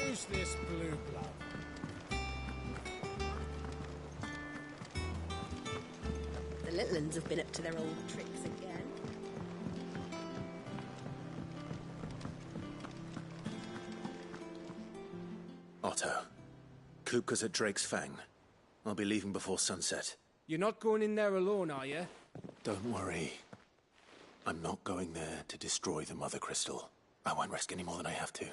Who's this blue blood? The little uns have been up to their old tricks again. Otto. Kupka's at Drake's Fang. I'll be leaving before sunset. You're not going in there alone, are you? Don't worry. I'm not going there to destroy the Mother Crystal. I won't risk any more than I have to.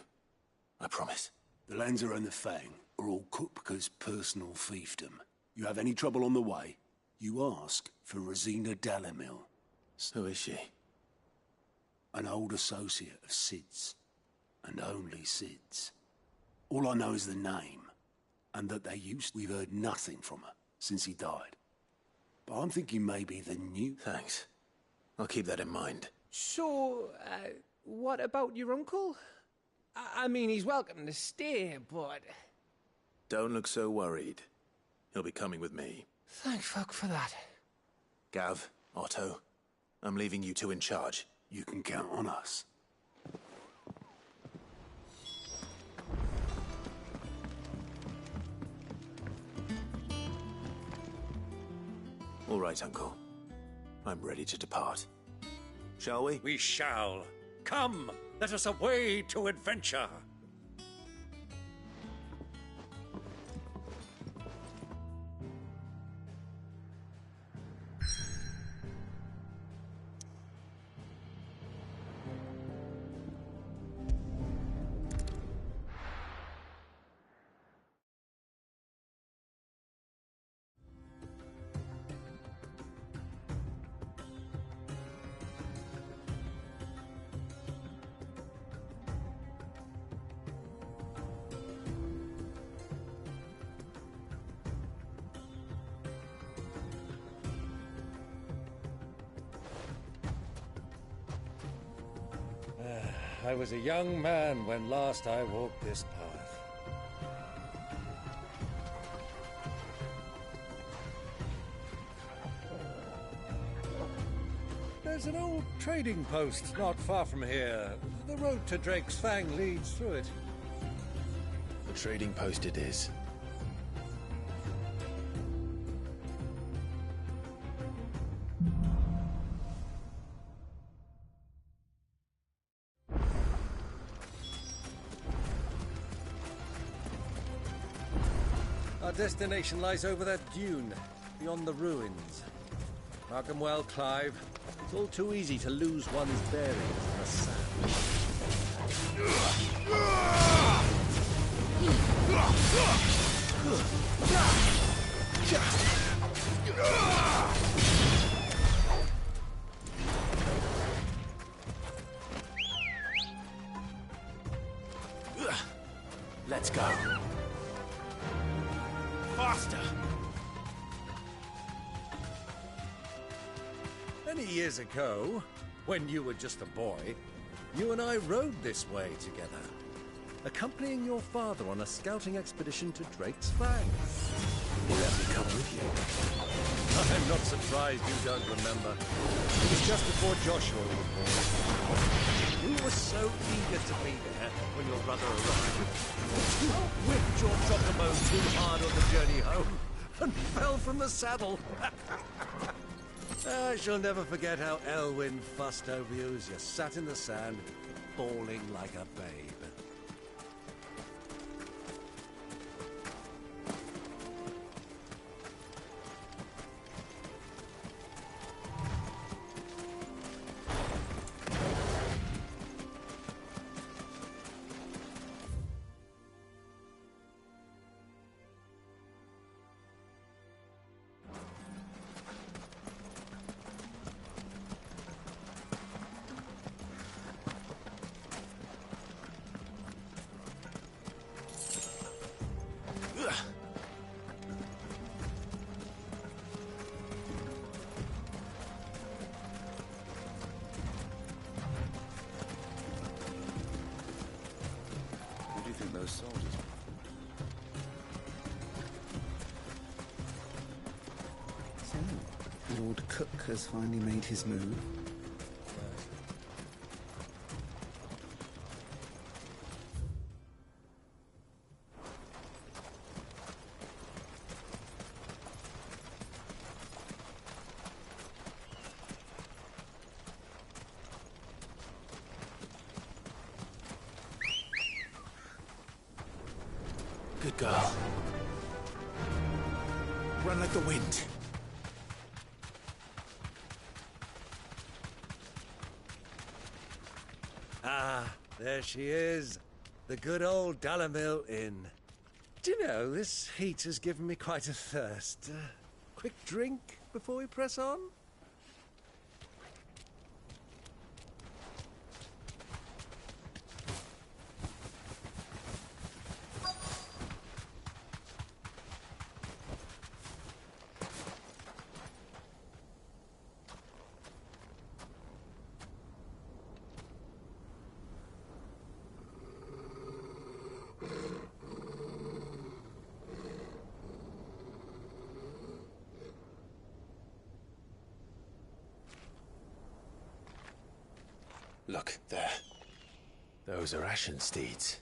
I promise. The Lancer and the Fang are all Kupka's personal fiefdom. You have any trouble on the way, you ask for Rosina Dalamil. Who is she? An old associate of Sid's. And only Sid's. All I know is the name. And that we've heard nothing from her since he died. But I'm thinking maybe the new... Thanks. I'll keep that in mind. So, what about your uncle? I mean, he's welcome to stay, but... Don't look so worried. He'll be coming with me. Thank fuck for that. Gav, Otto, I'm leaving you two in charge. You can count on us. All right, Uncle. I'm ready to depart. Shall we? We shall. Come, let us away to adventure. I was a young man when last I walked this path. There's an old trading post not far from here. The road to Drake's Fang leads through it. The trading post it is. Our destination lies over that dune, beyond the ruins. Mark 'em well, Clive. It's all too easy to lose one's bearings in the sand. Let's go. Faster! Many years ago, when you were just a boy, you and I rode this way together, accompanying your father on a scouting expedition to Drake's Fang. Will let me come with you? I'm not surprised you don't remember. It was just before Joshua was born. You were so eager to be there when your brother arrived. You whipped your chocobo too hard on the journey home and fell from the saddle. I shall never forget how Elwyn fussed over you as you sat in the sand, bawling like a babe. Lord Cook has finally made his move. Good girl. Run like the wind. Ah, there she is. The good old Dalamil Inn. Do you know, this heat has given me quite a thirst. Quick drink before we press on? Look, there. Those are Ashen steeds.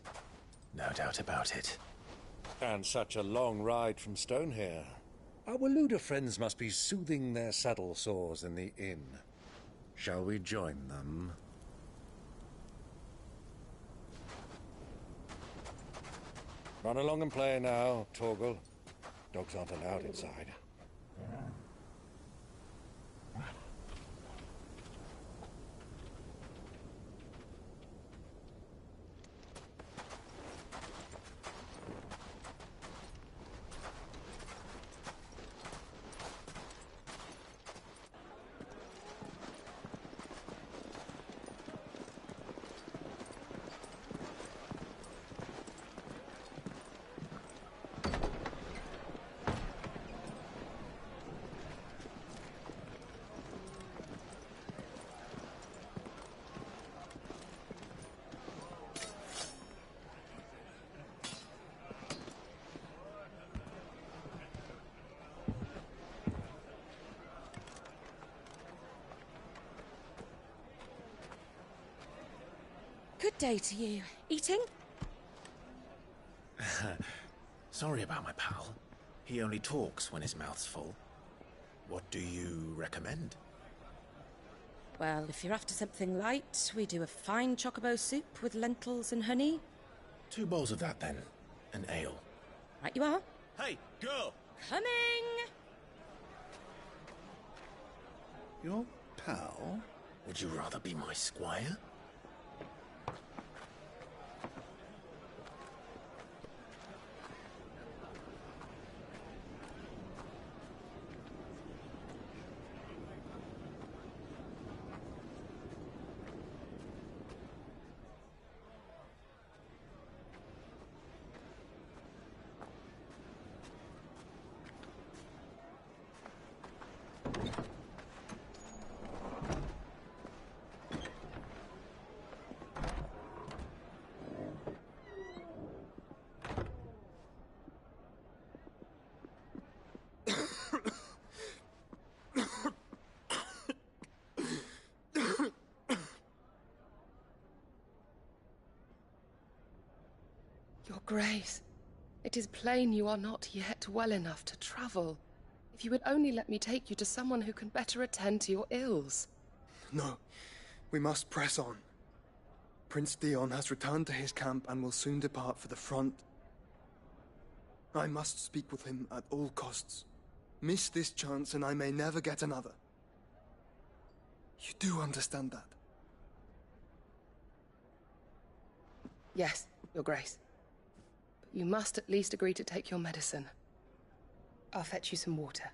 No doubt about it. And such a long ride from Stonehair. Our Waluda friends must be soothing their saddle sores in the inn. Shall we join them? Run along and play now, Torgal. Dogs aren't allowed inside. Good day to you. Eating? Sorry about my pal. He only talks when his mouth's full. What do you recommend? Well, if you're after something light, we do a fine chocobo soup with lentils and honey. 2 bowls of that, then. An ale. Right you are. Hey, girl! Coming! Your pal? Would you rather be my squire? Your Grace, it is plain you are not yet well enough to travel. If you would only let me take you to someone who can better attend to your ills. No, we must press on. Prince Dion has returned to his camp and will soon depart for the front. I must speak with him at all costs. Miss this chance and I may never get another. You do understand that? Yes, Your Grace. But you must at least agree to take your medicine. I'll fetch you some water.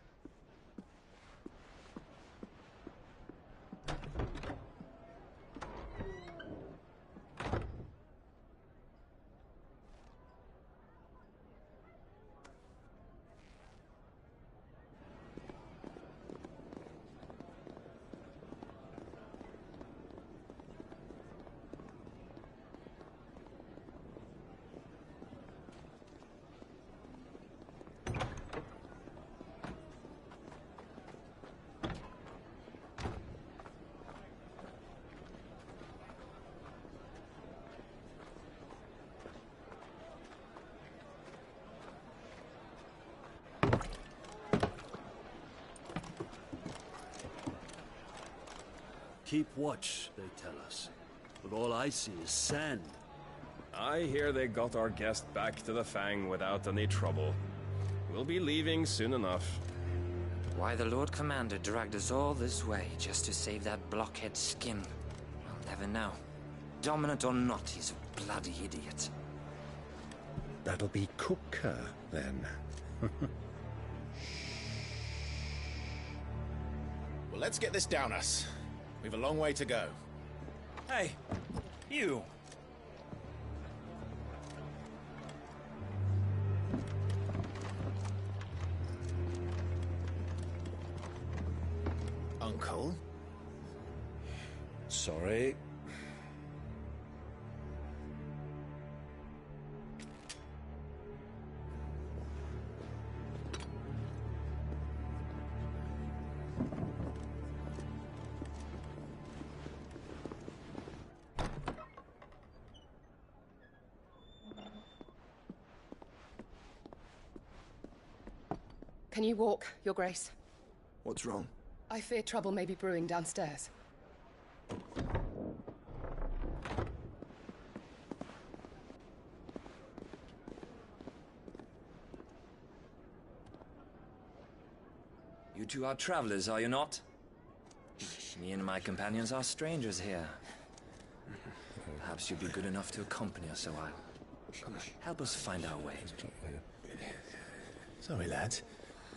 Keep watch, they tell us. But all I see is sand. I hear they got our guest back to the Fang without any trouble. We'll be leaving soon enough. Why the Lord Commander dragged us all this way just to save that blockhead's skin, I'll never know. Dominant or not, he's a bloody idiot. That'll be Cooker, then. Well, let's get this down us. We've a long way to go. Hey, you. Uncle? Sorry. Can you walk, Your Grace? What's wrong? I fear trouble may be brewing downstairs. You two are travelers, are you not? Me and my companions are strangers here. Perhaps you'd be good enough to accompany us a while. Help us find our way. Sorry, lads,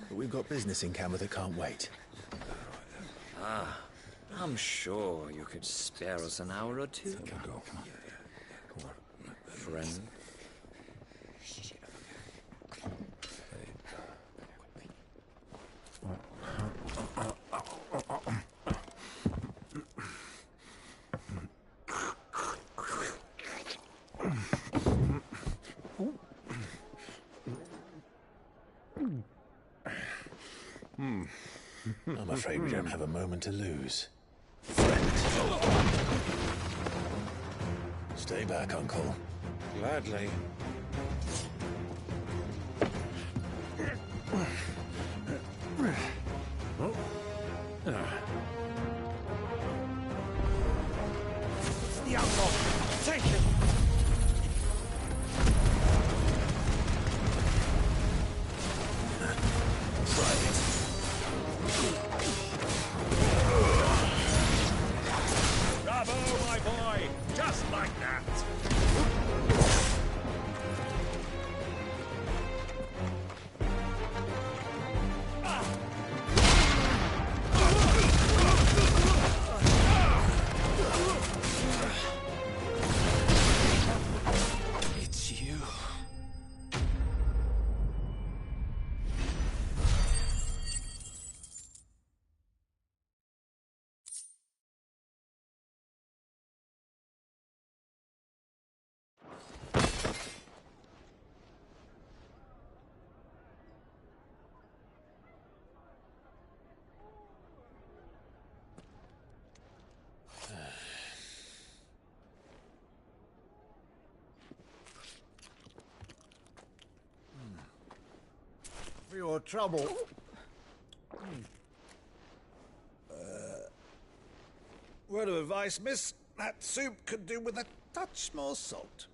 but we've got business in camera that can't wait. Ah, I'm sure you could spare us an hour or two. Go. Friend. I'm afraid we don't have a moment to lose. Stay back, Uncle. Gladly. The outlaw! Take him! Bravo, my boy! Just like that! It's you. For your trouble. Word of advice, miss. That soup could do with a touch more salt.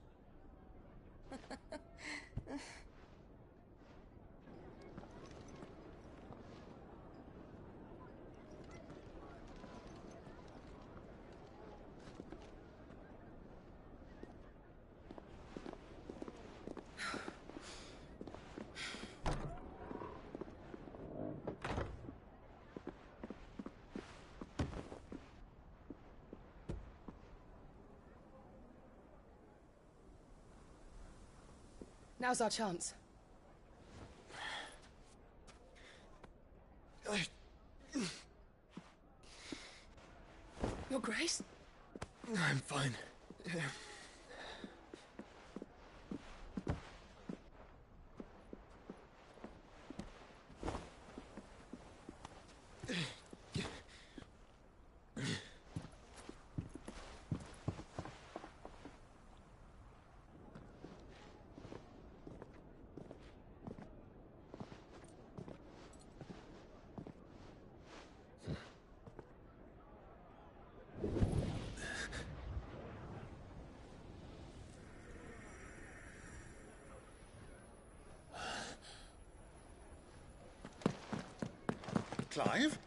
Now's our chance. Your Grace? I'm fine. Clive?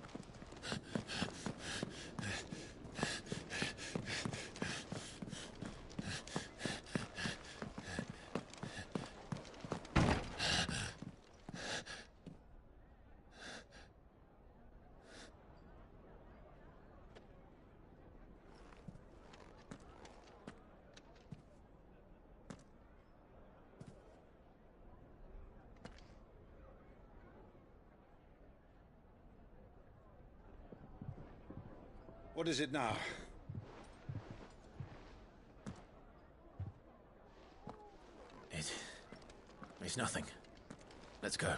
What is it now? It's nothing. Let's go.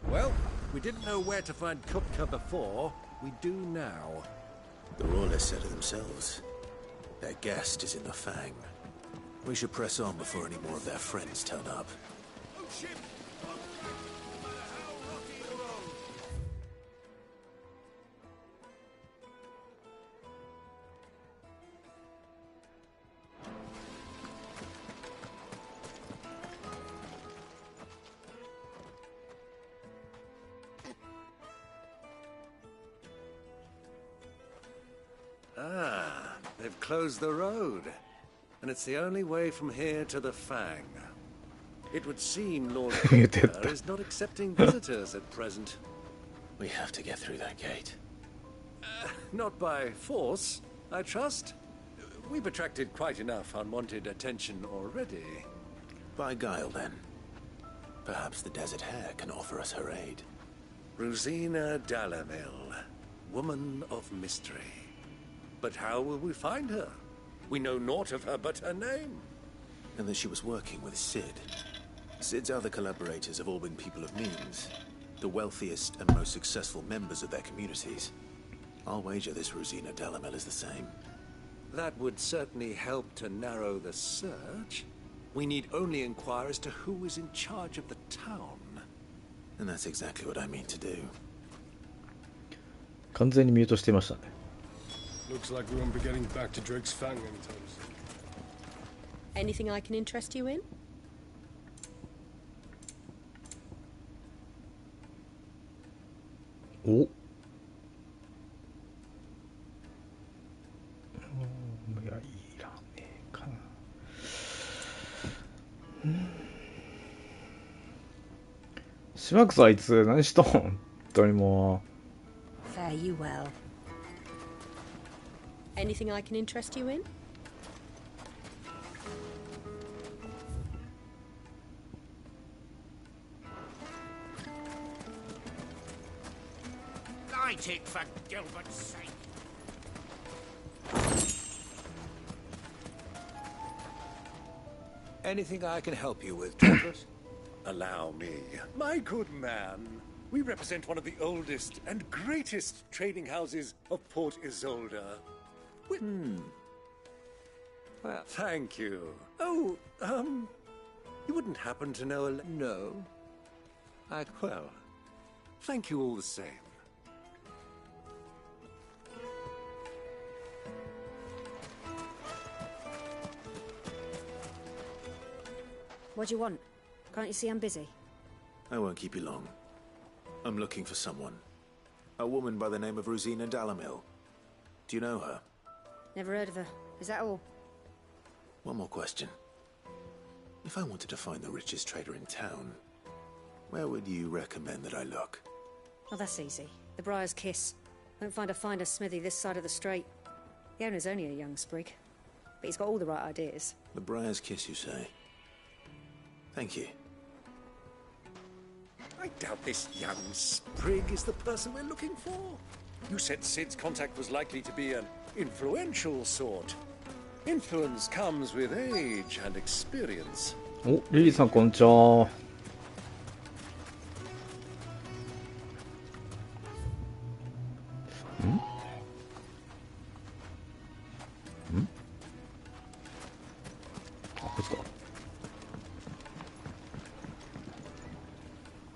Well, we didn't know where to find Kupka before. We do now. The Royalists said it themselves. Their guest is in the Fang. We should press on before any more of their friends turn up. Oh, shit! Ah, they've closed the road. And it's the only way from here to the Fang. It would seem Lord Kupka is not accepting visitors at present. We have to get through that gate. Not by force, I trust. We've attracted quite enough unwanted attention already. By guile, then. Perhaps the Desert Hare can offer us her aid. Rosina Dalamil, woman of mystery. But how will we find her? We know naught of her but her name. And that she was working with Sid. Sid's other collaborators have all been people of means. The wealthiest and most successful members of their communities. I'll wager this Rosina Dalamil is the same. That would certainly help to narrow the search. We need only inquire as to who is in charge of the town. And that's exactly what I mean to do. 完全にミュートしていましたね。 Looks like we won't be getting back to Drake's Fang anytime soon. Anything I can interest you in? Oh. いや、いらねえかな。島草あいつ何しとん？本当にもう。 Fare you well. Anything I can interest you in? Light it, for Gilbert's sake. Anything I can help you with, Douglas? Allow me. My good man. We represent one of the oldest and greatest trading houses of Port Isolde. Well, thank you. Oh, you wouldn't happen to know a... No. Well, thank you all the same. What do you want? Can't you see I'm busy? I won't keep you long. I'm looking for someone. A woman by the name of Rosina Dalamil. Do you know her? Never heard of her. Is that all? One more question. If I wanted to find the richest trader in town, where would you recommend that I look? Oh, that's easy. The Briar's Kiss. Won't find a finer smithy this side of the strait. The owner's only a young sprig, but he's got all the right ideas. The Briar's Kiss, you say? Thank you. I doubt this young sprig is the person we're looking for. You said Sid's contact was likely to be an influential sort. Influence comes with age and experience. お、リリーさんこんにちは。あ、こいつか。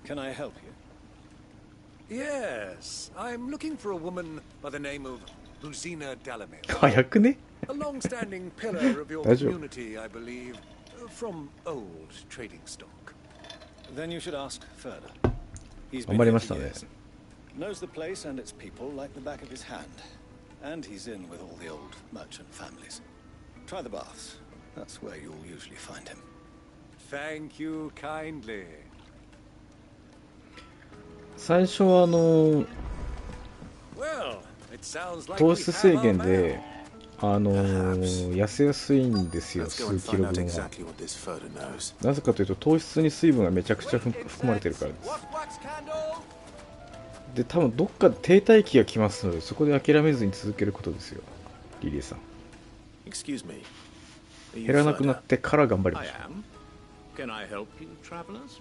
Can I help you? Yes, I'm looking for a woman by the name of Rosina Delamere. 早くね A long-standing pillar of your 大丈夫 community, I believe, from old trading stock. Then you should ask further. He's 頑 been 張り here ま for したね。 years. Knows the place and its people like the back of his hand. And he's in with all the old merchant families. Try the baths. That's where you'll usually find him. Thank you kindly. 最初はWell, it sounds like 糖 we 質 have 制 our 限 man. で痩せやすいんですよ、 Let's 数 go キ and ロ find out 分は。 exactly what this photo knows. なぜかというと糖質に水分がめちゃくちゃ含まれてるからです。 What wax candle? で多分どっかで停滞期が来ますので、そこで諦めずに続けることですよ、リリーさん。 Excuse me. Are you 減らなくな further? ってから頑張りま I しょ am. Can I help you, travelers?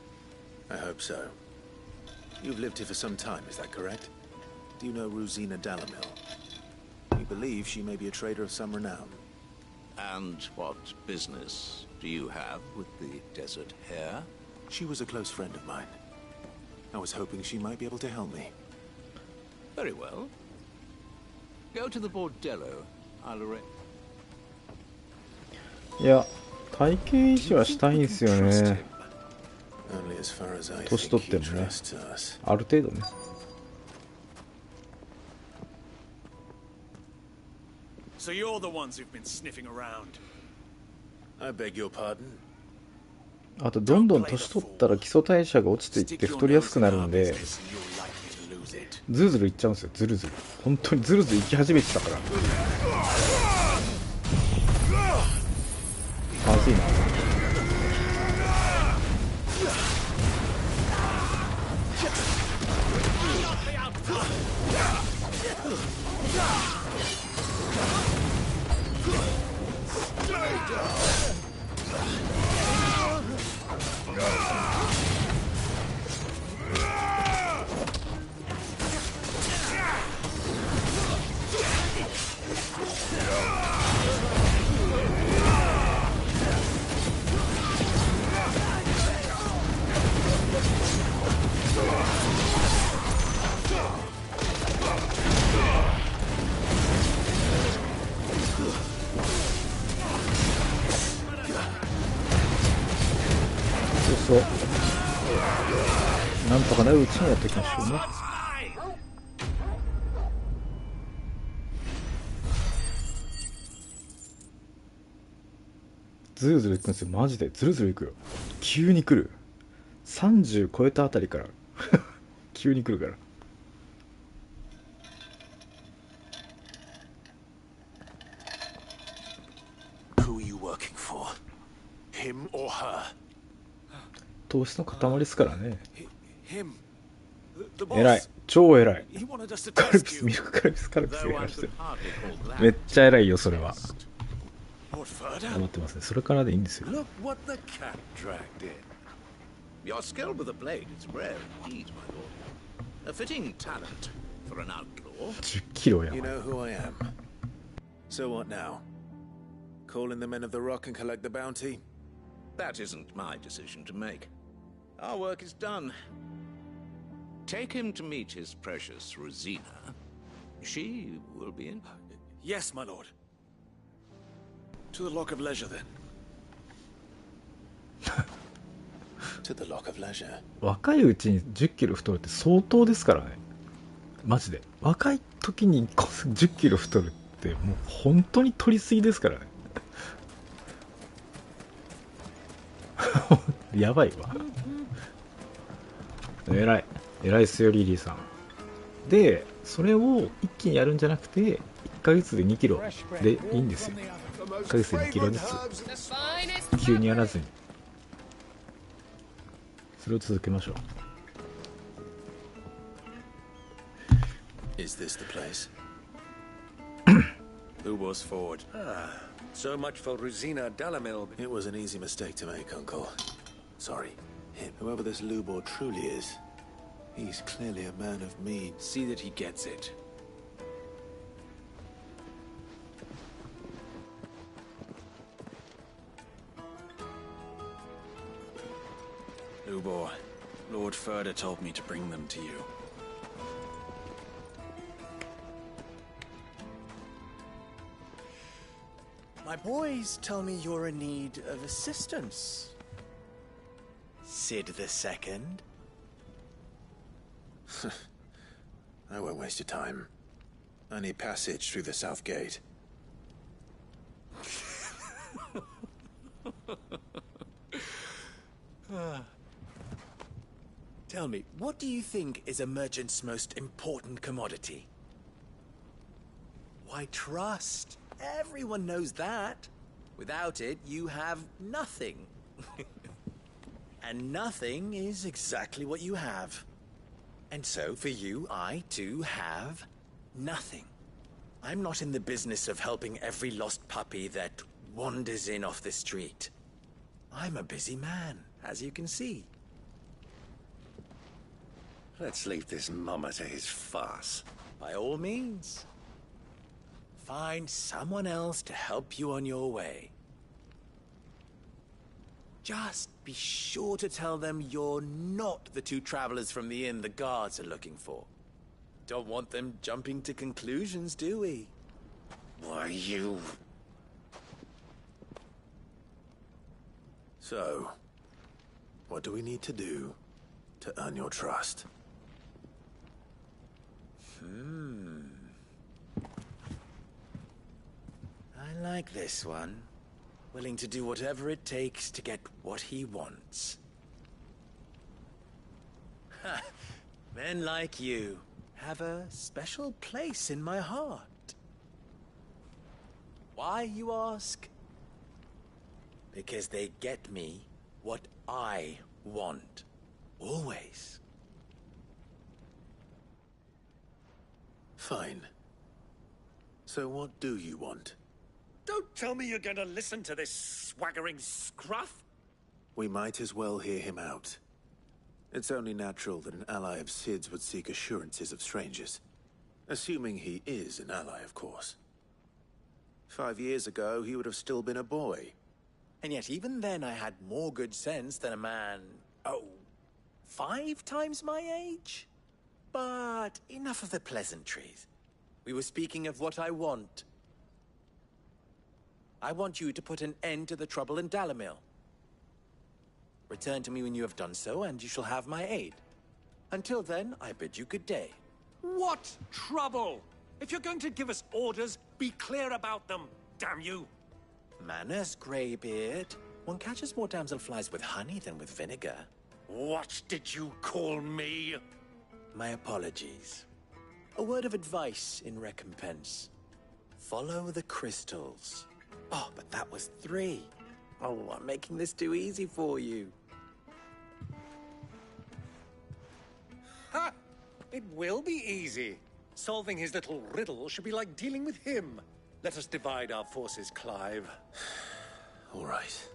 I hope so. You've lived here for some time, is that correct? Do you know Rosina Delamere? We believe she may be a trader of some renown. And what business do you have with the desert hare? She was a close friend of mine. I was hoping she might be able to help me. Very well. Go to the bordello. I'll arrange. う。いや、体型維持はしたいんですよね。 Only as far as I 年 think 取って he もね、 trusts us. ある程度ね。 So you're the ones who've been sniffing around. I beg your pardon? あとどんどん年取ったら基礎代謝が落ちていって太りやすくなるんで、 ずるずるいっちゃうんですよ、ずるずる。本当にずるずるいき始めてたから。まずいな。 そうそう、なんとかなるうちにやっていきましょうね。ずるずるいくんですよ、マジでずるずるいくよ。急に来る。30超えたあたりから急に来るから。 Who are you working for? Him or her? 糖質の塊ですからね。 Him. The 偉い boss. 超偉い。 He wanted us to カル test ピス you. ミルクカルピスカルピス Though や I らして could hardly call that. めっちゃ偉いよそれは。 Lord Further? 思ってますね。それからでいいんですよ。 Look what the cat dragged in. Your skill with the blade is rare indeed, my lord. A fitting talent for an outlaw. 10キロや You know who I am. So what now? Call in the men of the rock and collect the bounty? That isn't my decision to make. Our work is done. Take him to meet his precious Rosina. She will be in. Yes, my lord. To the Lock of Leisure, then. To the Lock of Leisure. 若いうちに10キロ太るって相当ですからね。マジで。若い時に10キロ太るってもう本当に取りすぎですからね。やばいわ。偉い。偉いっすよ、リリーさん。で、それを一気にやるんじゃなくて、1ヶ月で2キロでいいんですよ。1ヶ月で2キロずつ。急にやらずに。それを続けましょう。Is this the place? Lubor's Ford. Ah, so much for Rosina Delamil. It was an easy mistake to make, Uncle. Sorry. Him. Whoever this Lubor truly is, he's clearly a man of means. See that he gets it. Lubor, Lord Furder told me to bring them to you. My boys tell me you're in need of assistance. Sid the Second? I won't waste your time. I need passage through the south gate. Tell me, what do you think is a merchant's most important commodity? Why, trust. Everyone knows that. Without it, you have nothing. And nothing is exactly what you have. And so, for you, I, too, have nothing. I'm not in the business of helping every lost puppy that wanders in off the street. I'm a busy man, as you can see. Let's leave this mummer to his farce. By all means. Find someone else to help you on your way. Just be sure to tell them you're not the two travelers from the inn the guards are looking for. Don't want them jumping to conclusions, do we? Why, you... So, what do we need to do to earn your trust? I like this one. Willing to do whatever it takes to get what he wants. Ha! Men like you have a special place in my heart. Why, you ask? Because they get me what I want. Always. Fine. So what do you want? Don't tell me you're going to listen to this swaggering scruff! We might as well hear him out. It's only natural that an ally of Sid's would seek assurances of strangers. Assuming he is an ally, of course. 5 years ago, he would have still been a boy. And yet even then I had more good sense than a man, 5 times my age? But enough of the pleasantries. We were speaking of what I want. I want you to put an end to the trouble in Dalamil. Return to me when you have done so, and you shall have my aid. Until then, I bid you good day. What trouble? If you're going to give us orders, be clear about them, damn you! Manners, Greybeard. One catches more damselflies with honey than with vinegar. What did you call me? My apologies. A word of advice in recompense. Follow the crystals. Oh, but that was 3. Oh, I'm making this too easy for you. Ha! It will be easy. Solving his little riddle should be like dealing with him. Let us divide our forces, Clive. All right.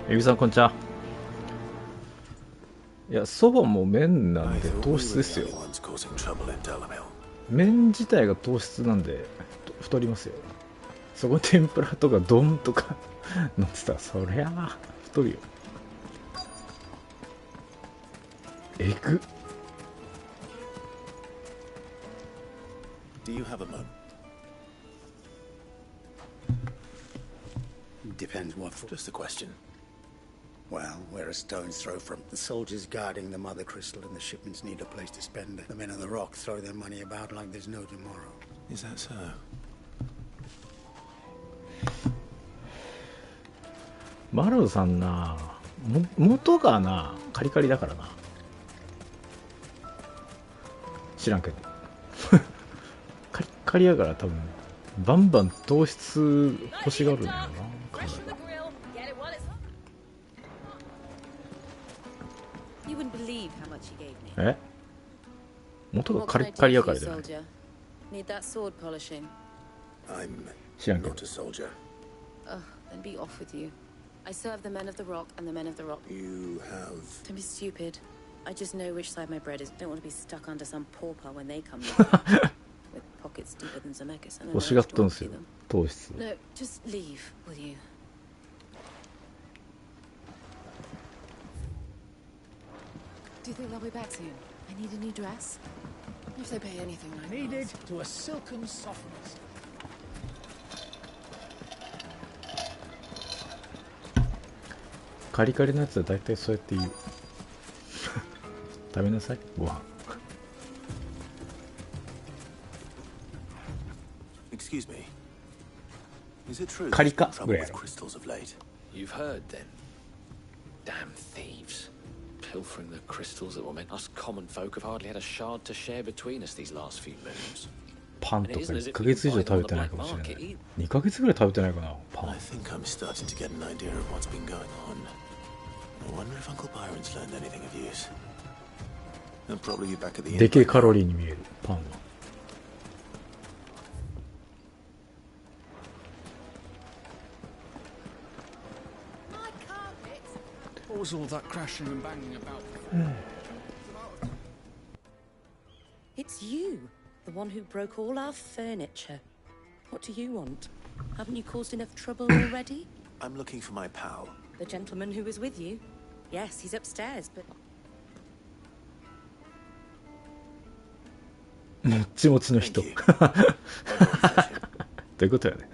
エビさんこんにちは。いや、そばも麺なんで糖質ですよ。麺自体が糖質なんで太りますよ。そこに天ぷらとか丼とか乗ってたらそりゃあ太るよ。えぐ。Do you have a moment? Depends what for. Just a question. Well, we're a stone's throw from the soldiers guarding the mother crystal, and the shipments need a place to spend it. The men of the rock throw their money about like there's no tomorrow. Is that so? マロさんな、元がなカリカリだからな。知らんけどカリカリやから多分バンバン糖質欲しがるんだよな。え？も元がカリカリやからじゃない。 Need that sword polishing? I'm 知らんけど。 not a soldier. Oh, then be off with you. I serve the men of the rock and the men of the rock. You have... Don't be stupid. I just know which side my bread is. Don't want to be stuck under some pauper when they come with pockets deeper than Zemeckis. And 欲しがったんですよ、糖質。 No, just leave, will you? Do you think they'll be back soon? I need a new dress. If they pay anything like Needed to a silken softness. カリカリのやつは大体そうやって言う。食べなさい、ご飯。 Excuse me. Is it true Karika, there's been trouble where? with crystals of late? You've heard, then? Damn thieves. Pilfering the crystals that were meant. Us common folk have hardly had a shard to share between us these last few moons. パンとか1ヶ月以上食べてないかもしれない。2ヶ月ぐらい食べてないかな、パン。 I think I'm starting to get an idea of what's been going on. I wonder if Uncle Byron's learned anything of use. He'll probably be back at the inn. でけえカロリーに見える、パンは。 What was all that crashing and banging about? It's you, the one who broke all our furniture. What do you want? Haven't you caused enough trouble already? I'm looking for my pal. The gentleman who was with you? Yes, he's upstairs, but... もっちもちの人。どういうことやね。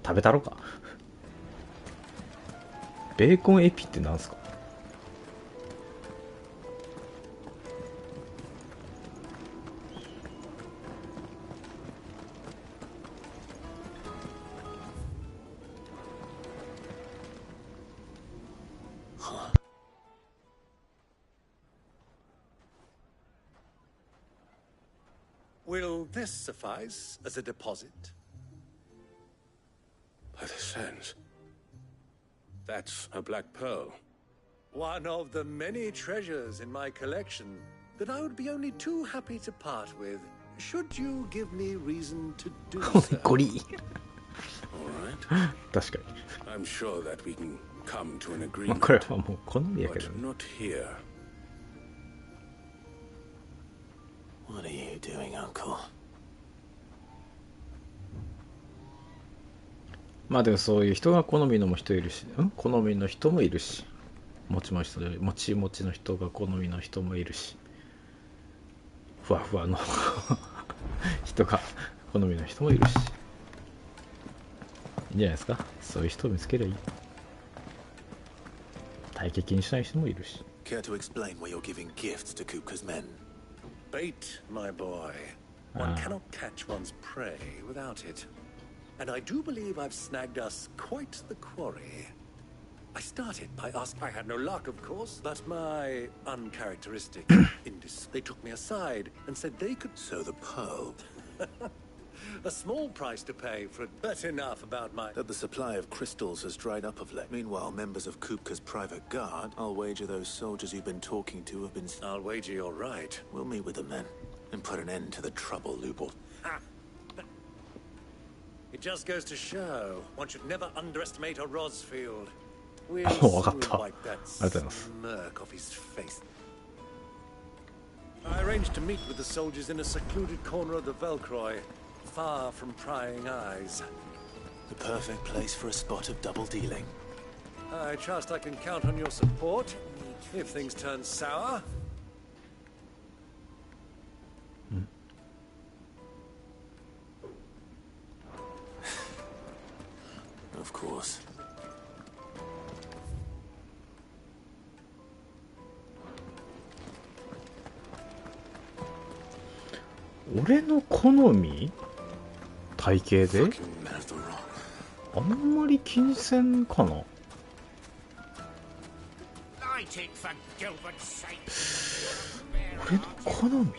食べたろか。ベーコンエピってなんすか。 Will this suffice as a deposit? By the sands. That's a black pearl. One of the many treasures in my collection that I would be only too happy to part with, should you give me reason to do so. ゴリ。 All right. 確かに。 I'm sure that we can come to an agreement. これはもう好みやけど。 But not here. What are you doing, Uncle? まあでもそういう人が好みのも人いるし、好みの人もいるし、もちもちの人が好みの人もいるし、ふわふわの人が好みの人もいるし、いいんじゃないですか。そういう人を見つけりゃいい。体型気にしない人もいるし。 Care to explain why you're giving gifts to Kupka's men? Bait, my boy. One cannot catch one's prey without it. And I do believe I've snagged us quite the quarry. I started by asking. I had no luck, of course, but my uncharacteristic they took me aside and said they could... So the pearl... A small price to pay for it, but enough about my... That the supply of crystals has dried up of late. Meanwhile, members of Kupka's private guard, I'll wager those soldiers you've been talking to have been... I'll wager you're right. We'll meet with them then, and put an end to the trouble, Lupol. It just goes to show, one should never underestimate a Rosfield. We'll わかった。ありがとうございます。 smirk off his face. I arranged to meet with the soldiers in a secluded corner of the Velcroy, far from prying eyes. The perfect place for a spot of double dealing. I trust I can count on your support if things turn sour. Of course. 俺の好み体型であんまり気にせんかな。俺の好み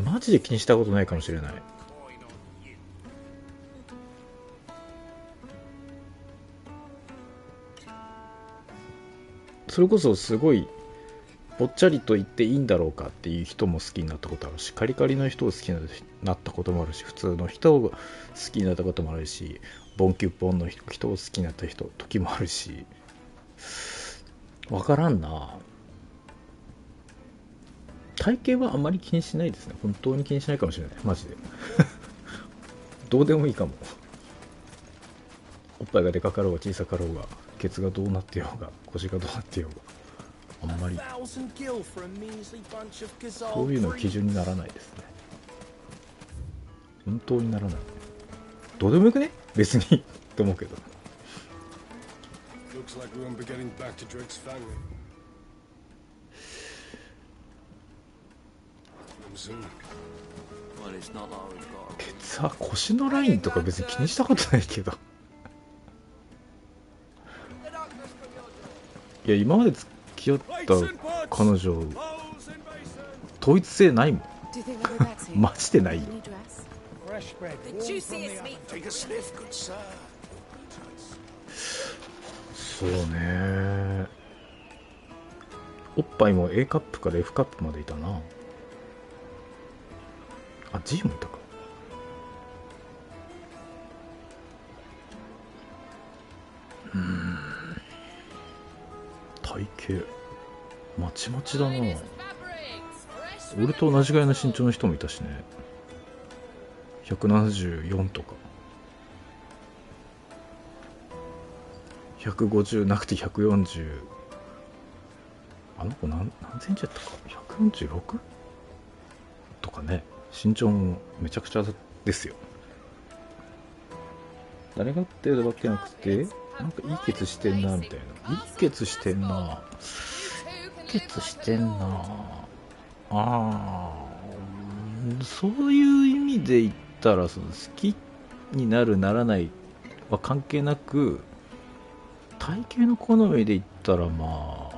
マジで気にしたことないかもしれない。それこそすごいぽっちゃりと言っていいんだろうかっていう人も好きになったことあるし、カリカリの人を好きになったこともあるし、普通の人を好きになったこともあるし、ボンキュッポンの人を好きになった時もあるし、わからんな。体型はあまり気にしないですね。本当に気にしないかもしれない、マジでどうでもいいかも。おっぱいがでかかろうが小さかろうが、ケツがどうなってようが、腰がどうなってようが、あんまりそういうの基準にならないですね。本当にならない。どうでもよくね別にと思うけど。ケツは腰のラインとか別に気にしたことないけどいや、今まで付き合った彼女統一性ないもんマジでないよ。そうね、おっぱいも A カップから F カップまでいたな。あ、G もいたか。体型まちまちだな。俺と同じぐらいの身長の人もいたしね。174とか150なくて140。あの子何センチやったか 146? とかね。身長もめちゃくちゃですよ。誰がっていうわけなくて、なんかいいケツしてんなみたいな。いいケツしてんな。ケツしてんな。そういう意味で言ったら、その好きになるならないは関係なく、体型の好みで言ったらまあ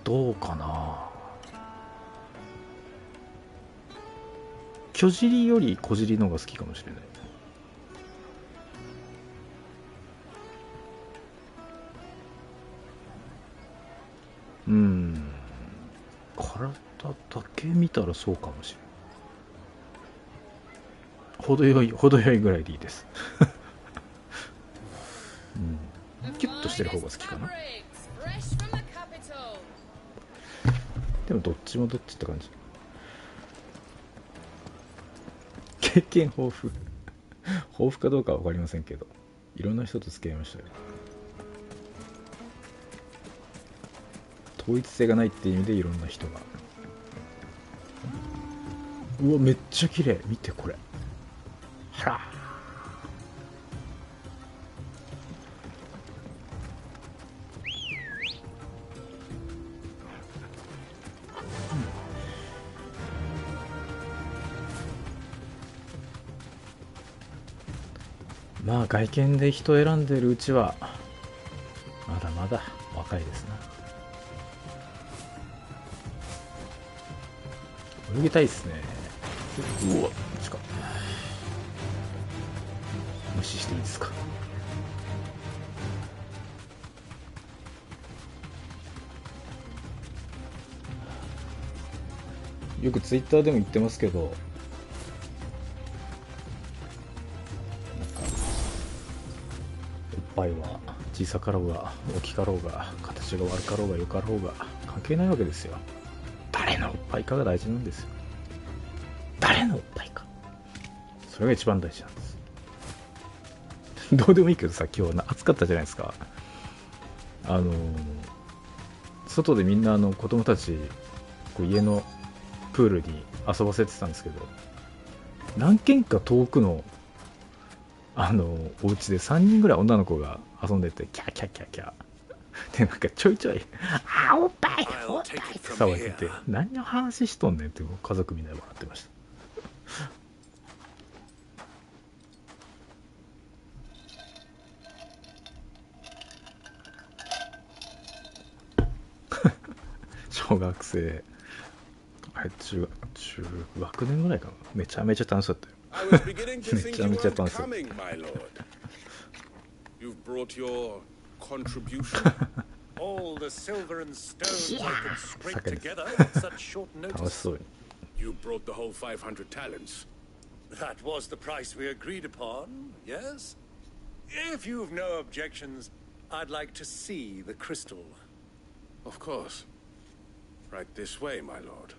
どうかな。巨尻より小尻の方が好きかもしれない。体だけ見たらそうかもしれない。程よいぐらいでいいですキュッとしてる方が好きかな。でもどっちもどっちって感じ。経験豊富豊富かどうかは分かりませんけど、いろんな人と付き合いましたよ。統一性がないっていう意味でいろんな人が。うわ、めっちゃ綺麗。見てこれ。はらまあ外見で人選んでるうちはまだまだ若いですな。泳ぎたいっすね。うわ、近っ。無視していいですか。よくツイッターでも言ってますけど、おっぱいは小さかろうが大きかろうが形が悪かろうが良かろうが関係ないわけですよ。誰のおっぱいかが大事なんですよ。誰のおっぱいか、それが一番大事なんです。どうでもいいけどさ、今日暑かったじゃないですか。外でみんな子供たちこう家のプールに遊ばせてたんですけど、何軒か遠くのお家で3人ぐらい女の子が遊んでて、キャーキャーキャーキャーで、なんかちょいちょいおっぱいおっぱいって騒いでて、何の話しとんねんって家族みんなで笑ってました。小学生、あれ中学年ぐらいかな。めちゃめちゃ楽しかったよ。めちゃめちゃ楽しかった。All the silver and stones I could scrape together on such short notice. You brought the whole 500 talents. That was the price we agreed upon, yes? If you've no objections, I'd like to see the crystal. Of course. Right this way, my lord.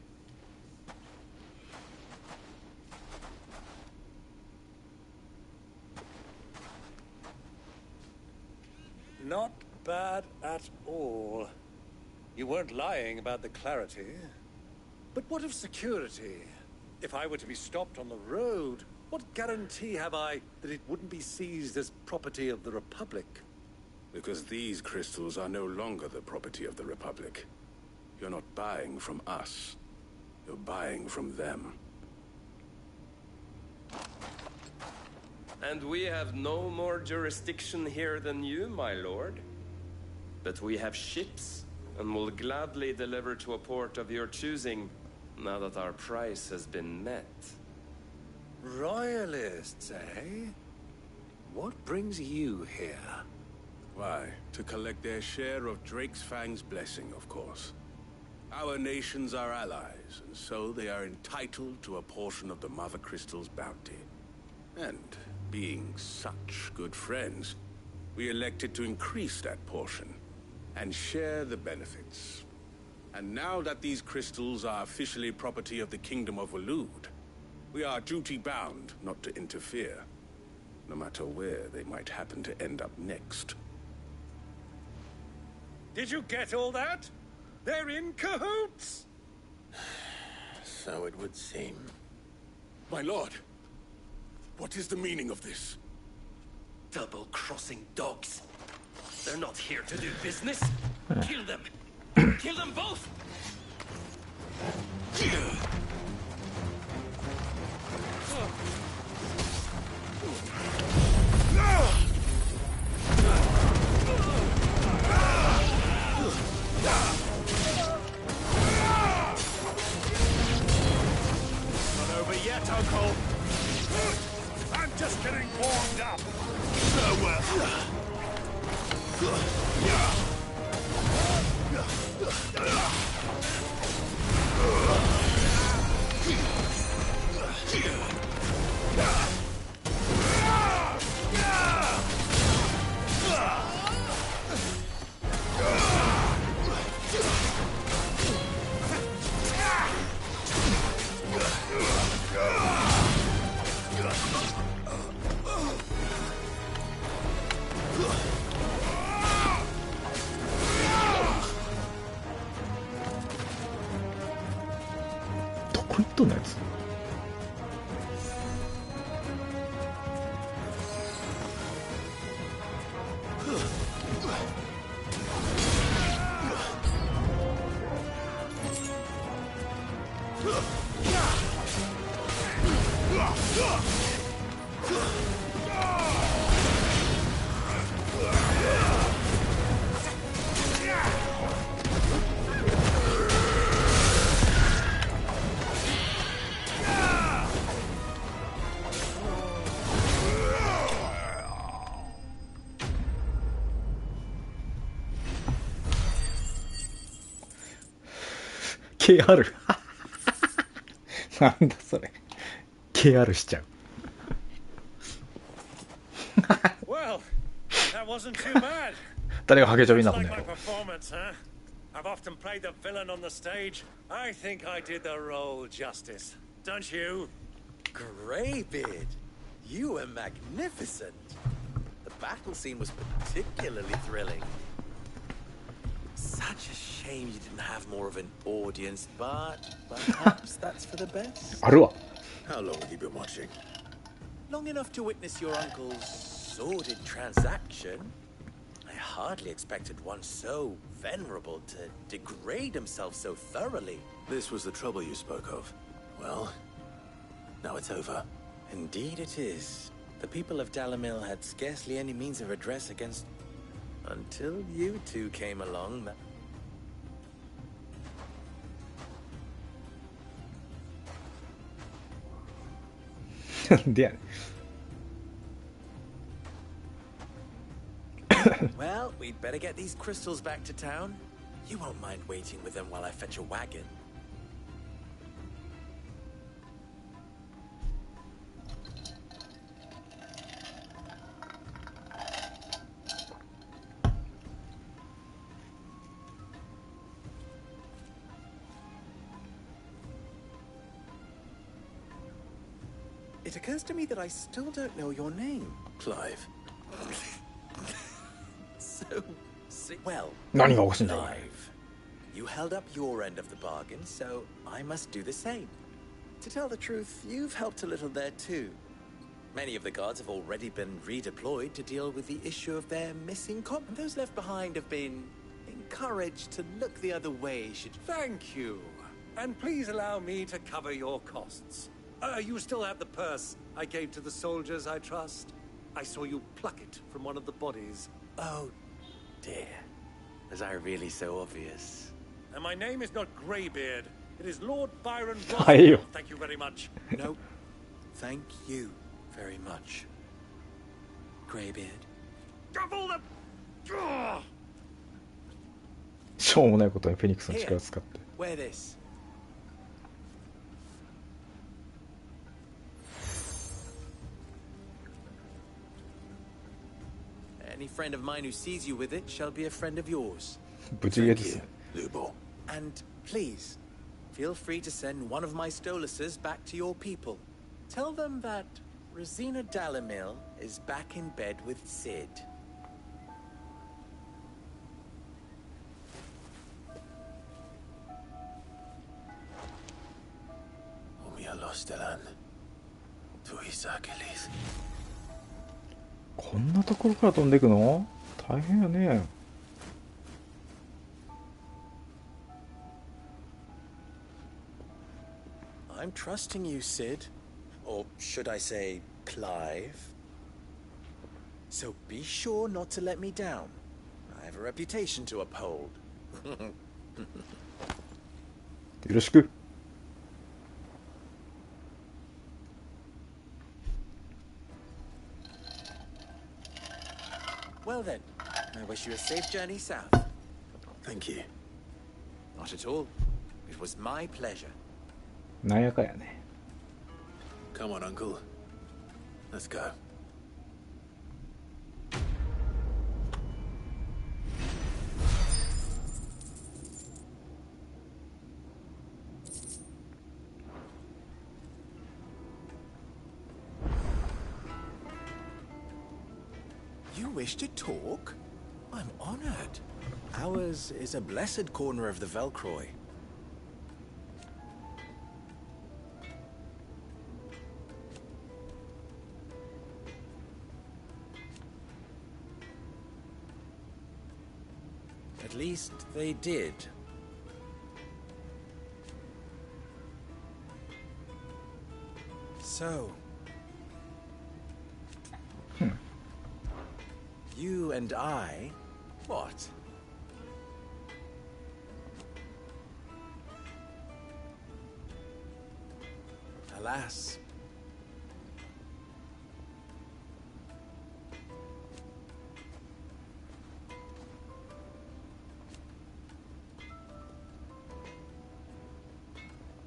Not bad at all. You weren't lying about the clarity. But what of security? If I were to be stopped on the road, what guarantee have I that it wouldn't be seized as property of the Republic? Because these crystals are no longer the property of the Republic. You're not buying from us. You're buying from them. And we have no more jurisdiction here than you, my lord. But we have ships, and will gladly deliver to a port of your choosing, now that our price has been met. Royalists, eh? What brings you here? Why, to collect their share of Drake's Fang's blessing, of course. Our nations are allies, and so they are entitled to a portion of the Mother Crystal's bounty. And being such good friends, we elected to increase that portion and share the benefits. And now that these crystals are officially property of the Kingdom of Waloed, we are duty-bound not to interfere, no matter where they might happen to end up next. Did you get all that? They're in cahoots! So it would seem. My lord, what is the meaning of this? Double-crossing dogs. They're not here to do business. Kill them. Kill them both! Not over yet, Uncle. I'm just getting warmed up.のやつ。KR なんだそれ KR しちゃう誰がハゲチョビになったんだよ。I've often played the villain on the stage. I think I did the role justice. Don't you? Greybeard, you were magnificent. The battle scene was particularly thrilling. Such a shame you didn't have more of an audience, but perhaps that's for the best. あるわ。 How long have you been watching? Long enough to witness your uncle's sordid transaction. I hardly expected one so venerable to degrade himself so thoroughly. This was the trouble you spoke of. Well, now it's over. Indeed it is. The people of Dalamil had scarcely any means of redress against... Until you two came along.なんでやねん Well, we'd better get these crystals back to town. You won't mind waiting with them while I fetch a wagon. It occurs to me that I still don't know your name, Clive. Well, Clive, you held up your end of the bargain, so I must do the same. To tell the truth, you've helped a little there too. Many of the guards have already been redeployed to deal with the issue of their missing and those left behind have been encouraged to look the other way should... Thank you. And please allow me to cover your costs. You still have the purse I gave to the soldiers, I trust? I saw you pluck it from one of the bodies. Oh, dear. Was I really so obvious? And my name is not Greybeard. It is Lord Byron Ayo. Ross. Thank you very much. No, thank you very much, Greybeard. Double the... しょうもないことにフェニックスの力を使って。 Wear this. Any friend of mine who sees you with it shall be a friend of yours. Thank you, Lubo. And please, feel free to send one of my Stoluses back to your people. Tell them that Rosina Dalamil is back in bed with Sid. Lostelan. Tuisakelis. こんなところから飛んでいくの？大変やね。I'm trusting you, Sid. Or should I say, Clive? So be sure not to let me down. I have a reputation to uphold. よろしく。Well then, I wish you a safe journey south. Thank you. Not at all. It was my pleasure. なんやかやね。 Come on, Uncle. Let's go. You wish to talk? I'm honored. Ours is a blessed corner of the Velcroy. At least they did. So... You and I... What? Alas.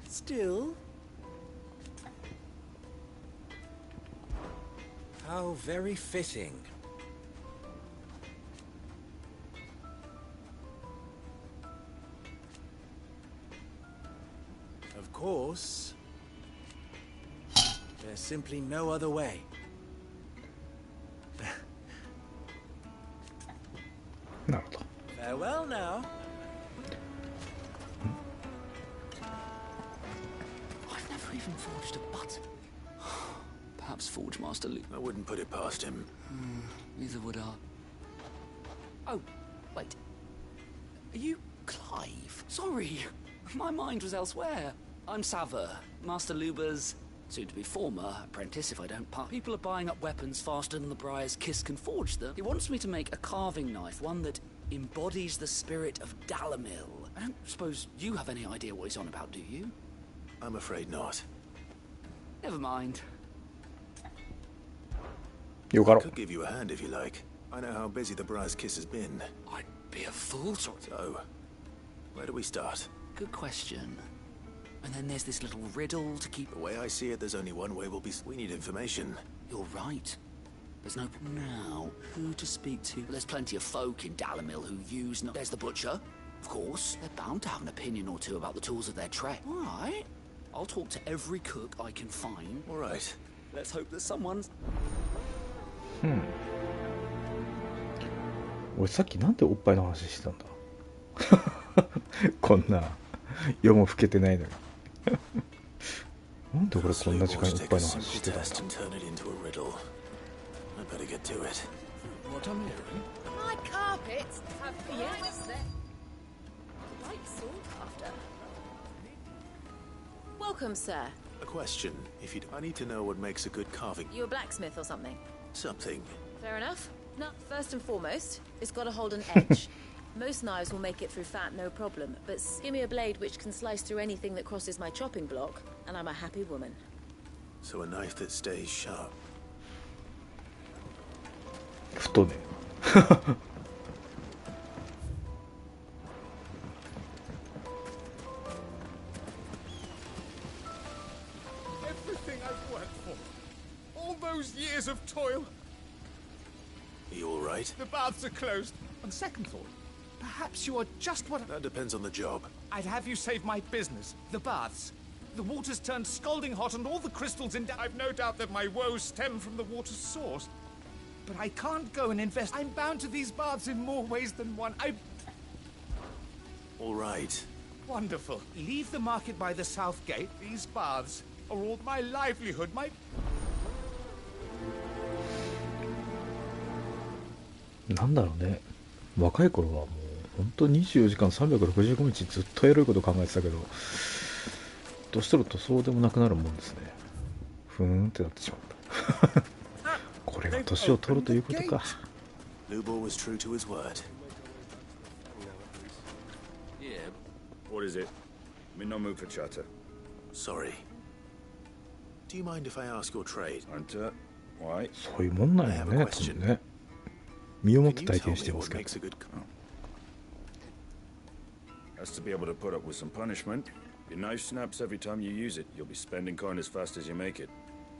Still... How very fitting. Of course, there's simply no other way. Farewell now. I've never even forged a button. Perhaps Forge Master Luke. I wouldn't put it past him. Neither would I. Oh, wait. Are you Clive? Sorry, my mind was elsewhere. I'm Saver, Master Luber's soon-to-be former apprentice if I don't part. People are buying up weapons faster than the Briar's Kiss can forge them. He wants me to make a carving knife, one that embodies the spirit of Dalamil. I don't suppose you have any idea what he's on about, do you? I'm afraid not. Never mind. I could give you a hand if you like. I know how busy the Briar's Kiss has been. I'd be a fool to... So, where do we start? Good question. And then there's this little riddle to keep... The way I see it, there's only one way we need information. You're right. There's no... Now, who to speak to? There's plenty of folk in Dalamil who use... There's the butcher. Of course, they're bound to have an opinion or two about the tools of their trade. All right. I'll talk to every cook I can find. All right. Let's hope that someone's... 俺さっきなんでおっぱいの話してたんだこんな夜も更けてないのになんで俺こんな時間におっぱいの話してたんだ What I'm hearing? My carpets have yes, they're quite sought after. Welcome, sir. A question, if you'd... I need to know what makes a good carving... You a blacksmith or something? Something. Fair enough. No, first and foremost, it's got to hold an edge. Most knives will make it through fat, no problem, but give me a blade which can slice through anything that crosses my chopping block, and I'm a happy woman. So a knife that stays sharp. 太ね Everything I've worked for. All those years of toil. Are you all right? The baths are closed. On second thought, perhaps you are just what... That depends on the job. I'd have you save my business. The baths. The water's turned scalding hot and all the crystals in... I've no doubt that my woes stem from the water's source. But I can't go and invest. I'm bound to these baths in more ways than one. All right. Wonderful. Leave the market by the south gate. These baths are all my livelihood, my... なんだろうね若い頃はもう本当24時間365日ずっとエロいこと考えてたけど年取るとそうでもなくなるもんですねふーんってなってしまったこれが年を取るということか Lubor was true to his word. Yeah. What is it? I'm in no mood for chatter. Sorry. Do you mind if I ask your trade? Hunter, why? そういうもんなんやね多分ね身をもって体験してますけど Has to be able to put up with some punishment. Your knife snaps every time you use it. You'll be spending coin as fast as you make it.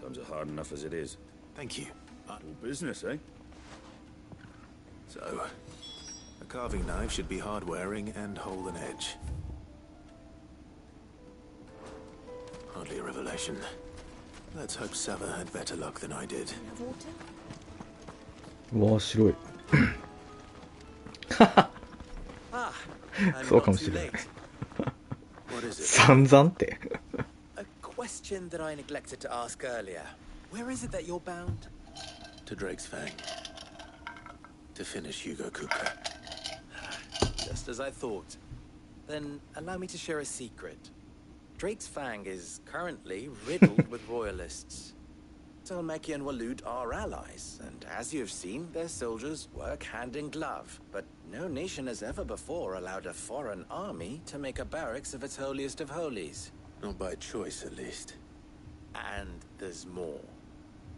Times are hard enough as it is. Thank you. All business, eh? So, a carving knife should be hard-wearing and hold an edge. Hardly a revelation. Let's hope Sava had better luck than I did. わあ白いそうかもしれない散々って A question that I neglected to ask earlier. Where is it that you're bound? To Drake's Fang. To finish Hugo Kupka. Just as I thought. Then allow me to share a secret. Drake's Fang is currently riddled with royalists. Talmeki and Walud are allies, and as you have seen, their soldiers work hand in glove. But no nation has ever before allowed a foreign army to make a barracks of its holiest of holies. Not by choice, at least. And there's more.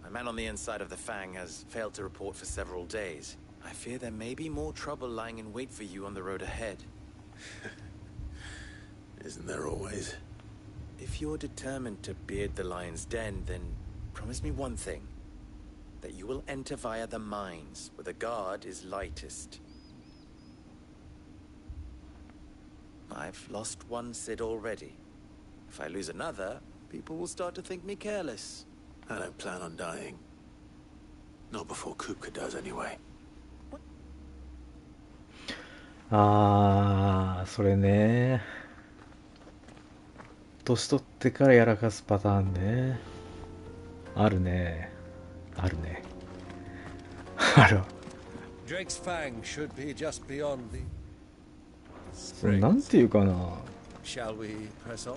A man on the inside of the Fang has failed to report for several days. I fear there may be more trouble lying in wait for you on the road ahead. Isn't there always? If you're determined to beard the lion's den, then promise me one thing. That you will enter via the mines, where the guard is lightest. I've lost one Cid already. If I lose another, people will start to think me careless. I don't plan on dying. Not before Kupka does, anyway. あーそれね年取ってからやらかすパターンねあるねあるねある Drake's Fang should be just beyond the それなんていうかな Shall we press on?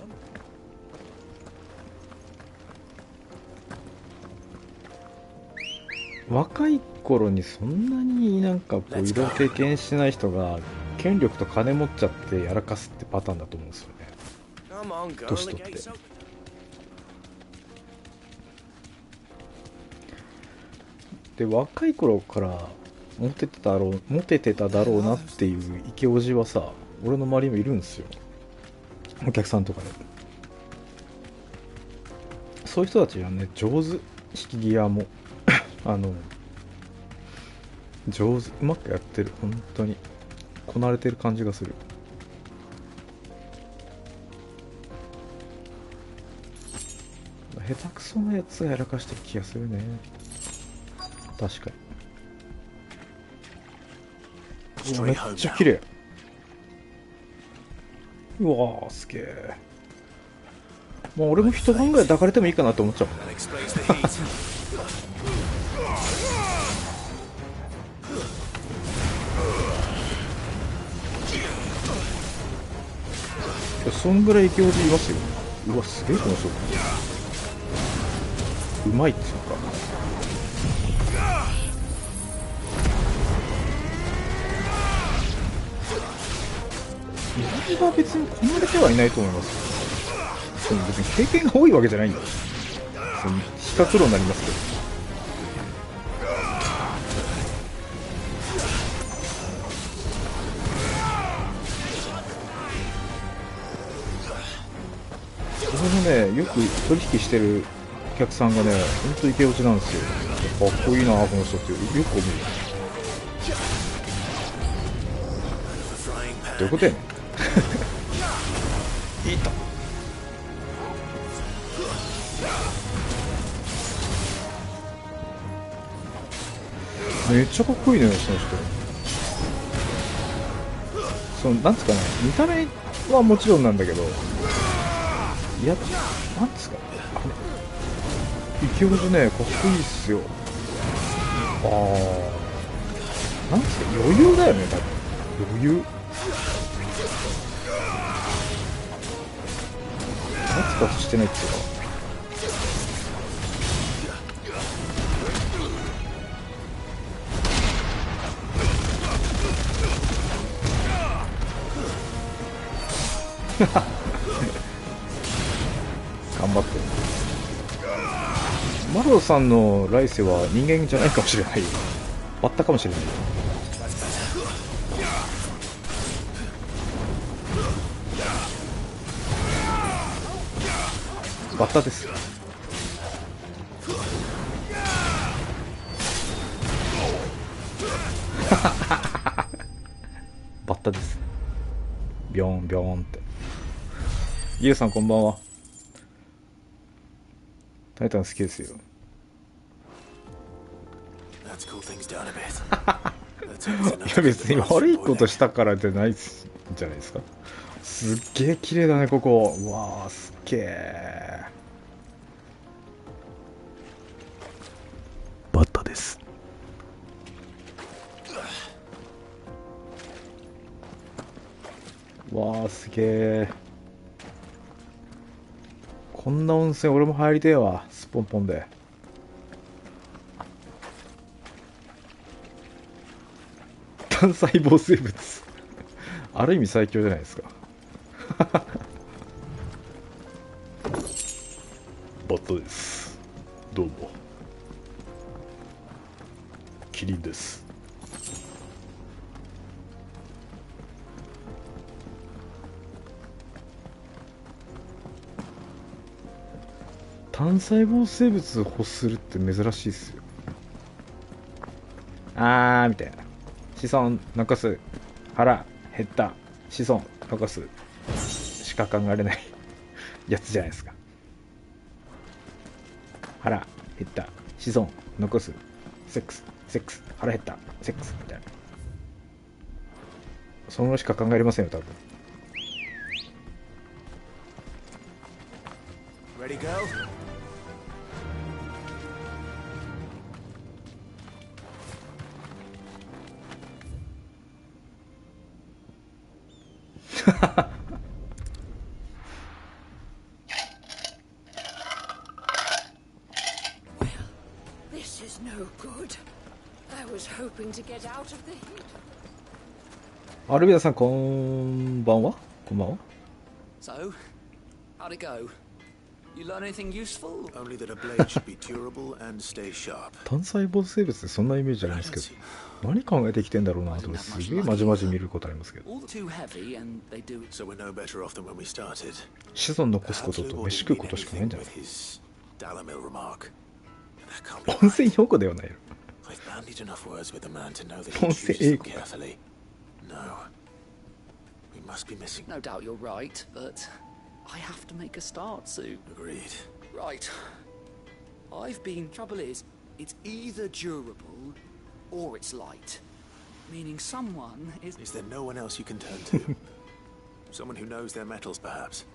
若い頃にそんなになんかこういろいろ経験してない人が権力と金持っちゃってやらかすってパターンだと思うんですよね年取ってで若い頃からモテてただろうなっていうイケオジはさ、俺の周りにもいるんですよ、お客さんとかで。そういう人たちはね、上手、引き際も上手、うまくやってる。本当にこなれてる感じがする。下手くそなやつがやらかしてる気がするね。確かに。めっちゃ綺麗。うわー、すげえ。もう俺も一晩ぐらい抱かれてもいいかなと思っちゃう。そんぐらい勢いでいますよ。うわ、すげえこの人。うまいっつうか。意外は別にこなれてはいないと思います。別に経験が多いわけじゃないんだよ。四角路になりますけど。俺もね、よく取引してるお客さんがね、ほんとイケオジなんですよ。かっこいいなこの人ってよく思う。どういうことやねん。いった。めっちゃかっこいいね、その人。なんつうかね、見た目はもちろんなんだけど、いや、なんつうか、イケオジね、かっこいいっすよ。なんつうか、余裕だよね、多分。余裕。ガツガツしてないっていうか。頑張って。マロさんの来世は人間じゃないかもしれない。バッタかもしれない。バッタです。バッタです。ビョーンビョーンって。ゆうさんこんばんは。タイタン好きですよ。いや別に悪いことしたからじゃないんじゃないですか。すっげえ綺麗だねここ。うわーすっげえ。バッタです。わーすげえ。こんな温泉俺も入りてえわ。スポンポンで。単細胞生物ある意味最強じゃないですか。バッタです。どうも。キリンです。単細胞生物を欲するって珍しいっすよ。みたいな。子孫残す。腹減った。子孫残す。しか考えられないやつじゃないですか。腹減った。子孫残す。セックス腹減った。セックスみたいな。そのしか考えれませんよ多分。Ready, go? アルビアさんこんばんは。こんばんは。So, how'd it go? You learn anything useful? Only that a blade should be durable and stay sharp. 単細胞生物ってそんなイメージありますけど、何考えてきてんだろうなとすげえまじまじ見ることありますけど。 All too heavy and they do. So we're no better off than when we started. 子孫残すことと飯食うことしかないんじゃない？ Dalamil remark. 音声用語ではないよ。 I've bandied enough words with the man to know that he chooses them carefully. No. We must be missing. No doubt you're right, but I have to make a start soon. Agreed. Right. I've been... Trouble is, it's either durable or it's light. Meaning someone is... Is there no one else you can turn to? Someone who knows their metals, perhaps?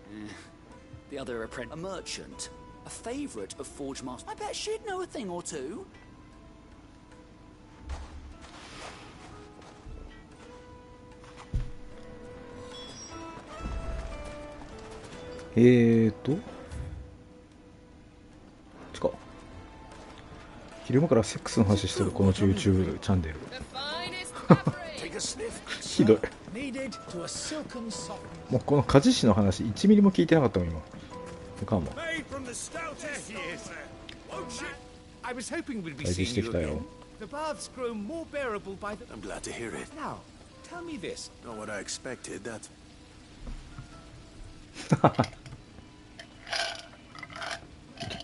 The other apprentice. A merchant. A favourite of Forge Master. I bet she'd know a thing or two.昼間からセックスの話してるこの YouTube チャンネルひどい。もうこの鍛冶師の話1ミリも聞いてなかったもん今。かも。退治してきたよ。 The baths grow more bearable by the... I'm glad to hear it. Now, tell me this. Not what I expected, that's...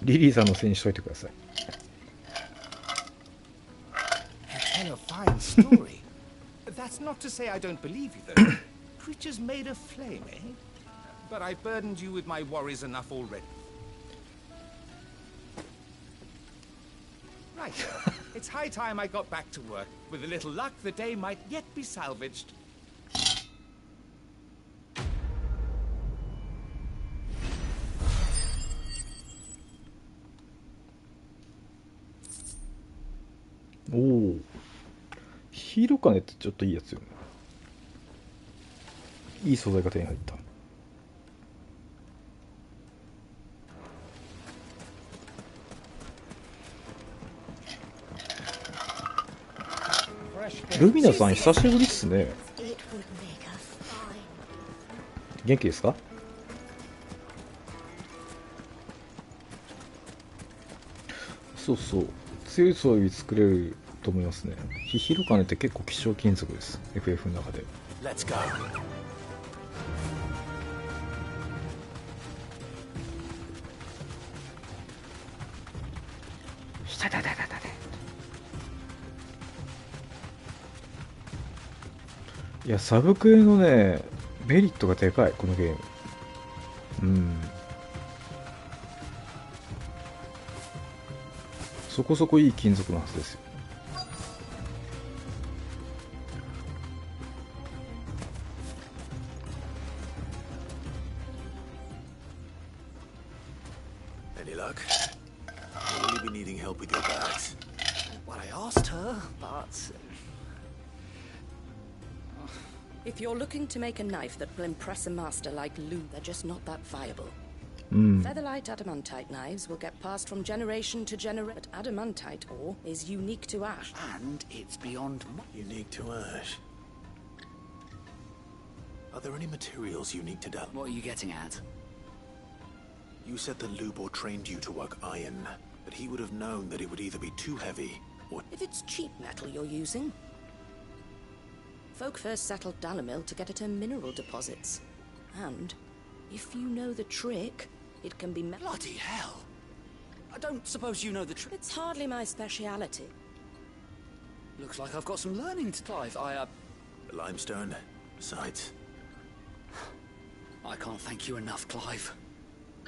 リリーさんのせいにしといてください。 You tell a fine story. That's not to say I don't believe you, though. Creatures made of flame, eh? But I burdened you with my worries enough already. Right. It's high time I got back to work. With a little luck, the day might yet be salvaged. Oh. ヒーローカネってちょっといいやつよね。いい素材が手に入った。ルミナさん久しぶりっすね。元気ですか？そうそう、強い装備作れると思いますね。ヒロカネって結構希少金属です、 FF の中で。 Let's go. いや、サブクエのねメリットがでかいこのゲーム。そこそこいい金属のはずですよ。Any luck? Will you be needing help with your bags? Well, I asked her, but... If you're looking to make a knife that will impress a master like Lou, they're just not that viable. Featherlight adamantite knives will get passed from generation to generation. But adamantite ore is unique to ash. And it's beyond... Unique to ash? Are there any materials unique to Dal? What are you getting at? You said that Lubor trained you to work iron, but he would have known that it would either be too heavy or... If it's cheap metal you're using. Folk first settled Dalamil to get at her mineral deposits. And if you know the trick, it can be... Bloody hell! I don't suppose you know the trick. It's hardly my speciality. Looks like I've got some learning to Clive. Limestone. Besides... I can't thank you enough, Clive.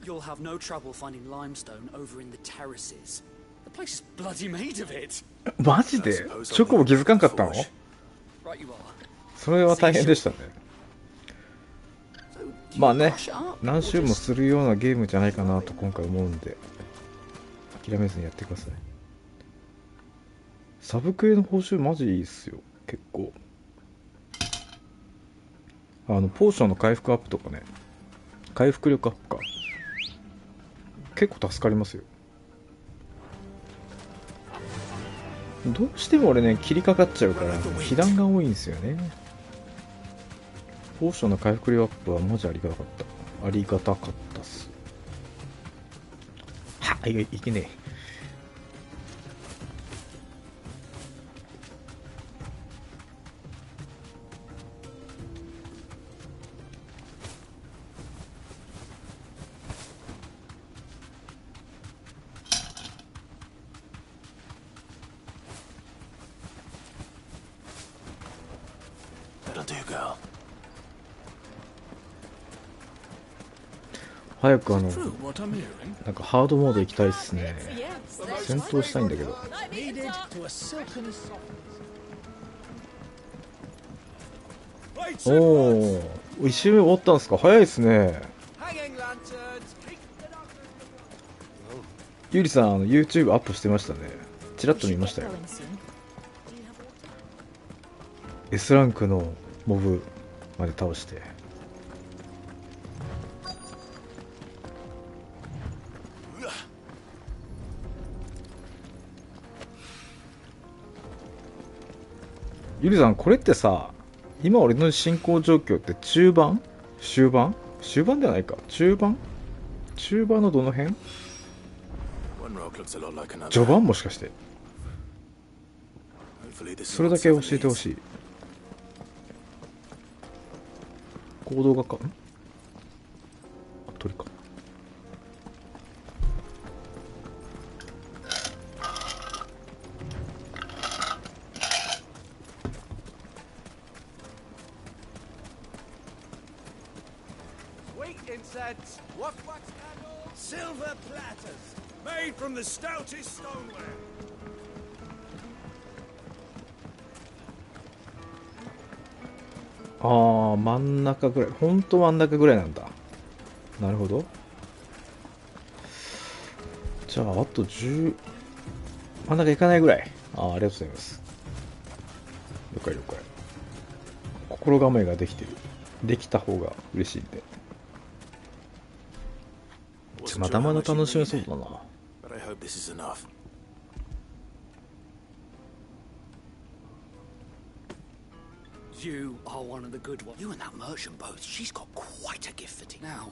You'll have no trouble finding limestone over in the terraces. The place is bloody made of it. マジで？チョコも気づかんかったの？ Right you are. それは大変でしたね。まあね、何周もするようなゲームじゃないかなと今回思うんで、諦めずにやってください。サブクエの報酬マジいいっすよ、結構。ポーションの回復アップとかね、回復力アップか、結構助かりますよ。どうしても俺ね、切りかかっちゃうから被弾が多いんですよね。ポーションの回復量アップはマジありがたかったっす。あ、いけねえ。早くなんかハードモード行きたいっすね。戦闘したいんだけど。おお、一周目終わったんですか。早いっすね。ゆりさん、YouTube アップしてましたね。ちらっと見ましたよ。S ランクのモブまで倒して。ゆりさん、これってさ、今俺の進行状況って中盤？終盤？終盤ではないか。中盤のどの辺？序盤もしかして。それだけ教えてほしい。行動がか？鳥か。Silver platters, made from the stoutest stoneware. ああ、真ん中ぐらい。ほんと真ん中ぐらいなんだ。なるほど。じゃあ、あと10、真ん中いかないぐらい。ああ、ありがとうございます。了解了解。心構えができてる。できた方が嬉しいんで。まだまだ楽しめそうだな。You are one of the good ones. You and that merchant boat, she's got quite a gift for tea. Now,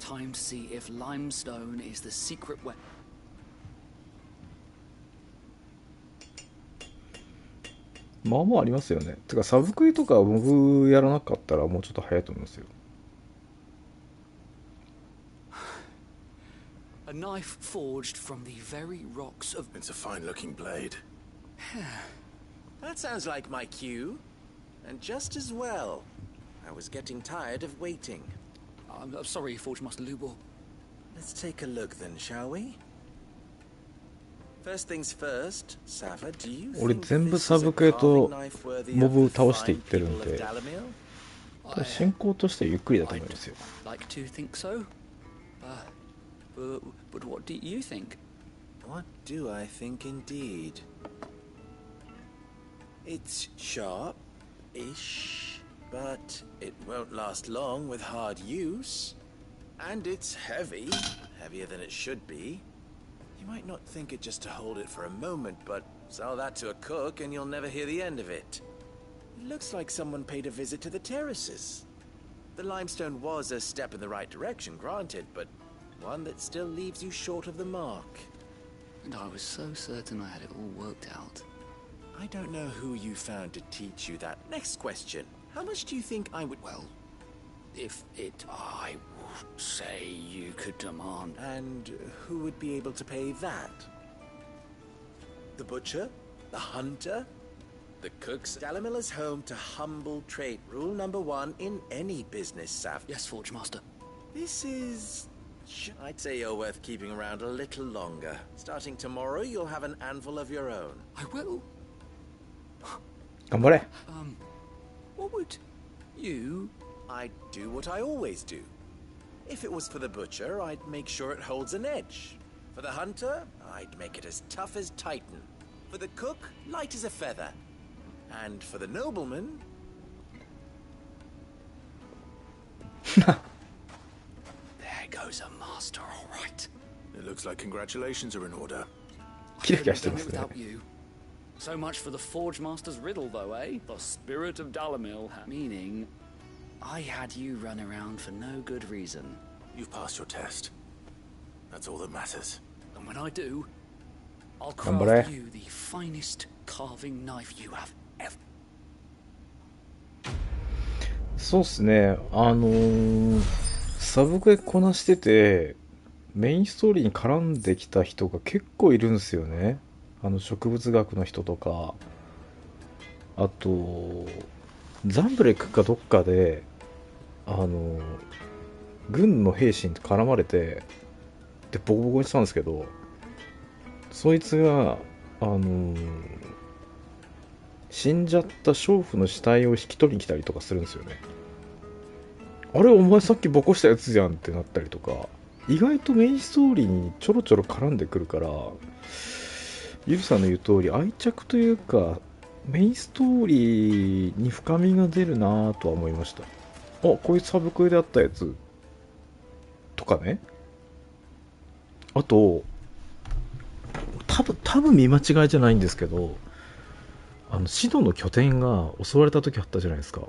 time to see if limestone is the secret way. まあまあありますよね。てかサブクエとかモブやらなかったらもうちょっと早いと思いますよ。A knife forged from the very rocks of... It's a fine-looking blade. That sounds like my cue. And just as well. I was getting tired of waiting. I'm sorry, Forge Master Lubor. Let's take a look then, shall we? First things first, Sava, do you think 俺全部サブクエとモブ倒していってるんで、進行としてゆっくりだと思いますよ。Like to think so? But what do you think? What do I think indeed? It's sharp-ish, but it won't last long with hard use. And it's heavy, heavier than it should be. You might not think it just to hold it for a moment, but sell that to a cook and you'll never hear the end of it. It looks like someone paid a visit to the terraces. The limestone was a step in the right direction, granted, but one that still leaves you short of the mark. And I was so certain I had it all worked out. I don't know who you found to teach you that. Next question. How much do you think I would... Well, if it... I would say you could demand... And who would be able to pay that? The butcher? The hunter? The cook's... Dalamilla's home to humble trade. Rule number 1 in any business, Sav. Yes, Forge Master. This is... I'd say you're worth keeping around a little longer. Starting tomorrow, you'll have an anvil of your own. I will. 頑張れ。What would you... I'd do what I always do. If it was for the butcher, I'd make sure it holds an edge. For the hunter, I'd make it as tough as Titan. For the cook, light as a feather. And for the nobleman... There goes a master, all right. It looks like congratulations are in order. I couldn't have done it without you. So much for the Forge Master's riddle, though, eh? The spirit of Dalamil, meaning I had you run around for no good reason. You've passed your test. That's all that matters. And when I do, I'll 頑張れ。 craft you the finest carving knife you have ever. そうっすね。サブクエこなしてて、メインストーリーに絡んできた人が結構いるんですよね。植物学の人とか、あと、ザンブレックかどっかで、軍の兵士に絡まれて、で、ボコボコにしたんですけど、そいつが、死んじゃった娼婦の死体を引き取りに来たりとかするんですよね。あれ、お前さっきボコしたやつじゃんってなったりとか、意外とメインストーリーにちょろちょろ絡んでくるから、ゆりさんの言う通り、愛着というか、メインストーリーに深みが出るなぁとは思いました。あ、こいつサブクエであったやつとかね。あと、多分見間違いじゃないんですけど、シドの拠点が襲われた時あったじゃないですか。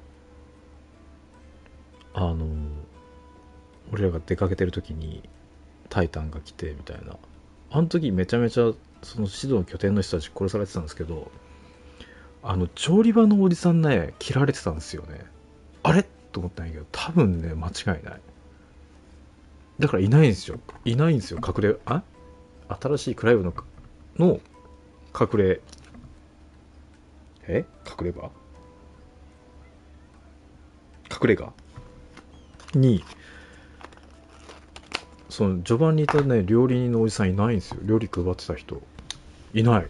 俺らが出かけてる時にタイタンが来てみたいな。あの時めちゃめちゃそのシドの拠点の人たち殺されてたんですけど、調理場のおじさんね、切られてたんですよね。あれと思ったんやけど、多分ね、間違いない。だからいないんですよ。いないんですよ、隠れ、新しいクライブの隠れ、隠れ家隠れ家に、その序盤にいたね、料理人のおじさんいないんですよ。料理配ってた人。いない。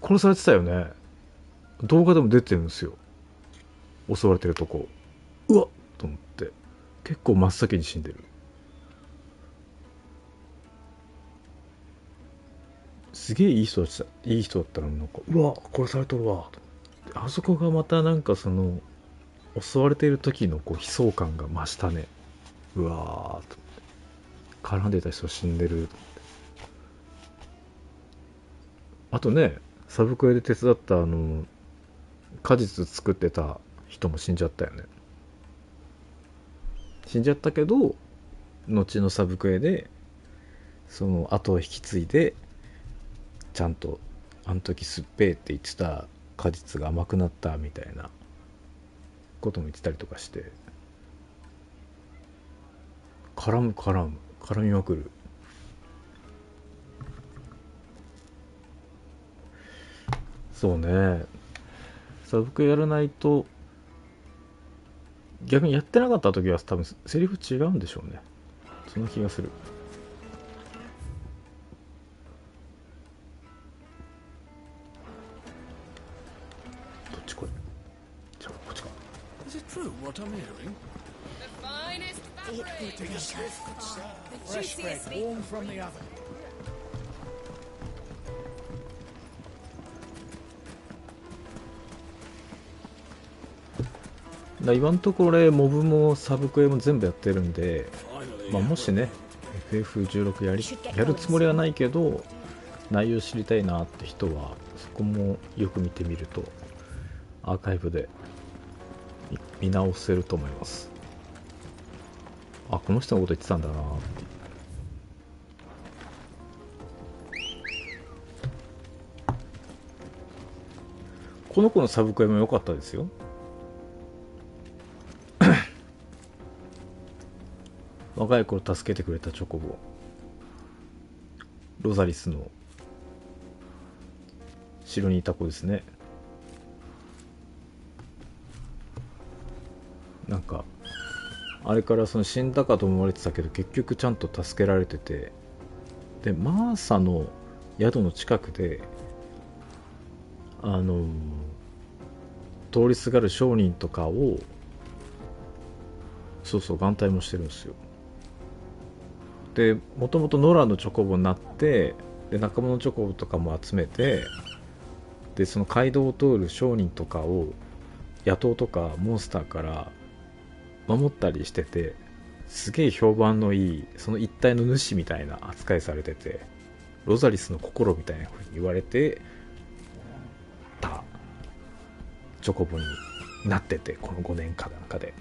殺されてたよね。動画でも出てるんですよ。襲われてるとこ。うわっと思って。結構真っ先に死んでる。すげえいい人だったら、なんか、うわ、殺されとるわ。あそこがまたなんかその、襲われている時のこう悲壮感が増したね。うわーと。絡んでた人死んでる。あとね、サブクエで手伝った果実作ってた人も死んじゃったよね。死んじゃったけど、後のサブクエで、その後を引き継いで、ちゃんと、あの時すっぺーって言ってた果実が甘くなったみたいなことも言ってたりとかして、絡みまくる。そうね、サブクエやらないと、逆にやってなかった時は多分セリフ違うんでしょうね。そんな気がする。どっちこれ。じゃあこっちか。Is it true what I'm hearing? The finest fabric. The swift, fresh bread, warm from the oven. 今のところモブもサブクエも全部やってるんで、もしね FF16 やるつもりはないけど内容知りたいなって人はそこもよく見てみるとアーカイブで見直せると思います。あ、この人のこと言ってたんだなって。この子のサブクエも良かったですよ。若い頃助けてくれたチョコボ、ロザリスの城にいた子ですね。なんかあれからその死んだかと思われてたけど結局ちゃんと助けられてて、でマーサの宿の近くで通りすがる商人とかを眼帯もしてるんですよ。でもともとノラのチョコボになって、で仲間のチョコボとかも集めて、でその街道を通る商人とかを野党とかモンスターから守ったりしてて、すげえ評判のいいその一体の主みたいな扱いされてて、ロザリスの心みたいな風に言われてたチョコボになってて、この5年間の中で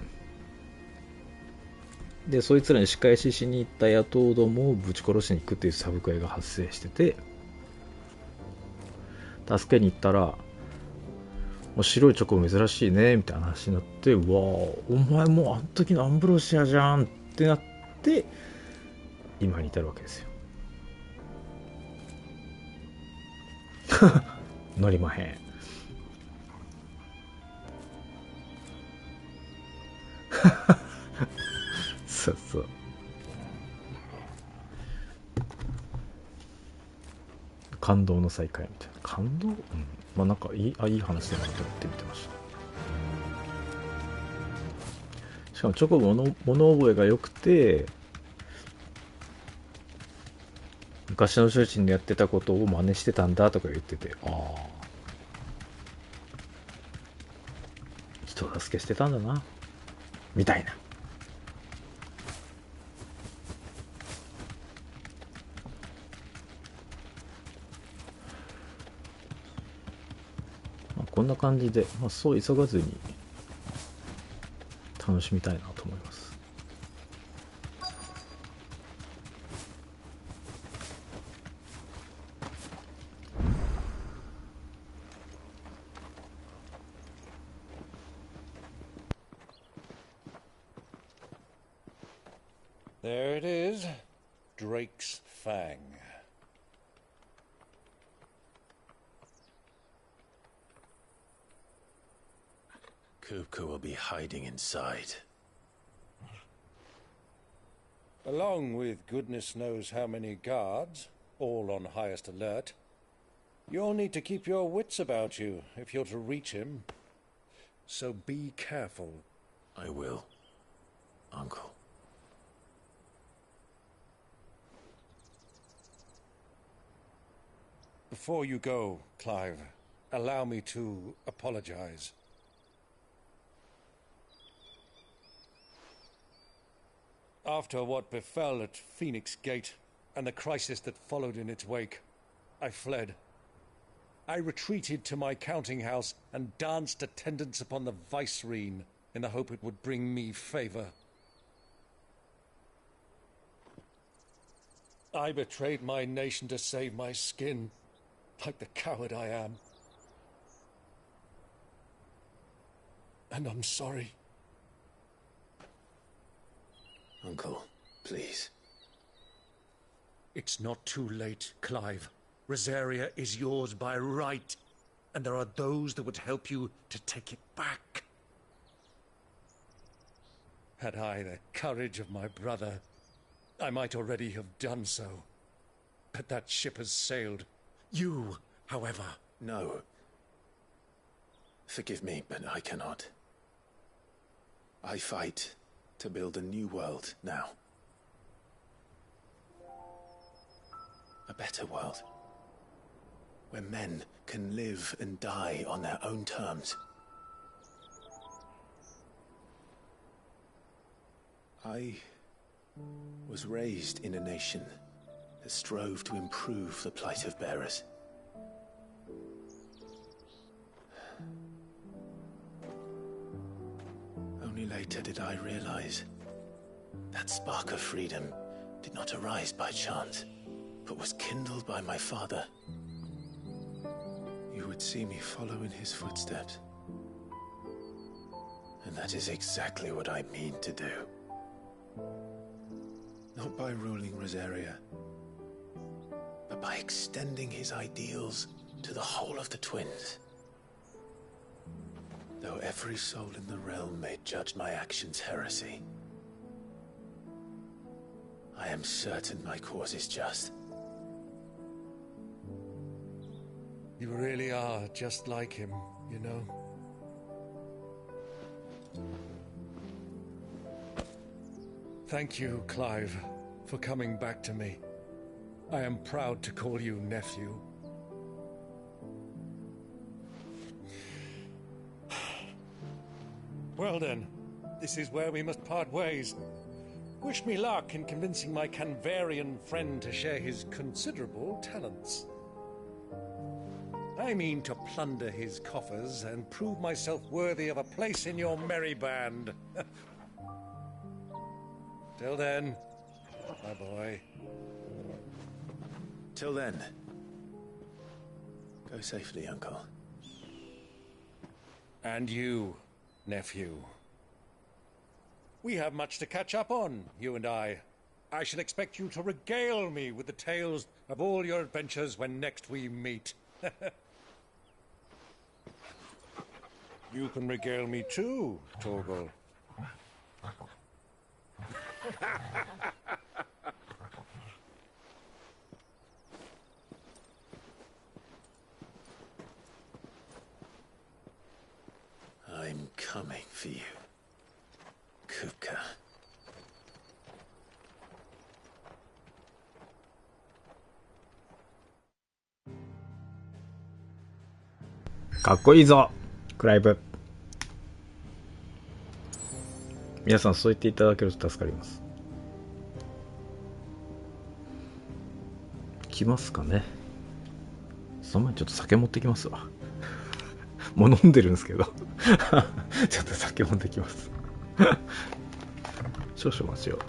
でそいつらに仕返ししに行った野党どもをぶち殺しに行くっていうサブクエが発生してて、助けに行ったらもう白いチョコ珍しいねみたいな話になって、うわーお前もうあの時のアンブロシアじゃんってなって今に至るわけですよ。乗りまへん。そうそう。感動の再会みたいな。感動？うん。まあなんかいい話だなと思って見てました。しかもチョコボの物覚えが良くて、昔の主人のやってたことを真似してたんだとか言ってて、ああ、人助けしてたんだなみたいな。まあ、こんな感じで、まあ、そう急がずに楽しみたいなと思います。There it is. Drake's Fang. Kupka will be hiding inside. Along with goodness knows how many guards, all on highest alert. You'll need to keep your wits about you if you're to reach him. So be careful. I will, Uncle. Before you go, Clive, allow me to apologize. After what befell at Phoenix Gate and the crisis that followed in its wake, I fled. I retreated to my counting house and danced attendance upon the vicereine in the hope it would bring me favor. I betrayed my nation to save my skin, like the coward I am. And I'm sorry. Uncle, please. It's not too late, Clive. Rosaria is yours by right, and there are those that would help you to take it back. Had I the courage of my brother, I might already have done so. But that ship has sailed. You, however... No. Forgive me, but I cannot. I fight to build a new world now. A better world. Where men can live and die on their own terms. I was raised in a nation that strove to improve the plight of bearers. Only later did I realize that spark of freedom did not arise by chance, but was kindled by my father. You would see me follow in his footsteps. And that is exactly what I mean to do. Not by ruling Rosaria, but by extending his ideals to the whole of the twins. Though every soul in the realm may judge my actions heresy, I am certain my cause is just. You really are just like him, you know? Thank you, Clive, for coming back to me. I am proud to call you nephew. Well then, this is where we must part ways. Wish me luck in convincing my Canvarian friend to share his considerable talents. I mean to plunder his coffers and prove myself worthy of a place in your merry band. Till then, my boy. Till then, go safely, Uncle. And you, nephew. We have much to catch up on, you and I. I shall expect you to regale me with the tales of all your adventures when next we meet. You can regale me too, Torgal. I'm coming for you, Kupka. かっこいいぞクライブ。皆さんそう言っていただけると助かります。来ますかね。その前にちょっと酒持ってきますわ。もう飲んでるんですけどちょっと酒持ってきます少々お待ちを。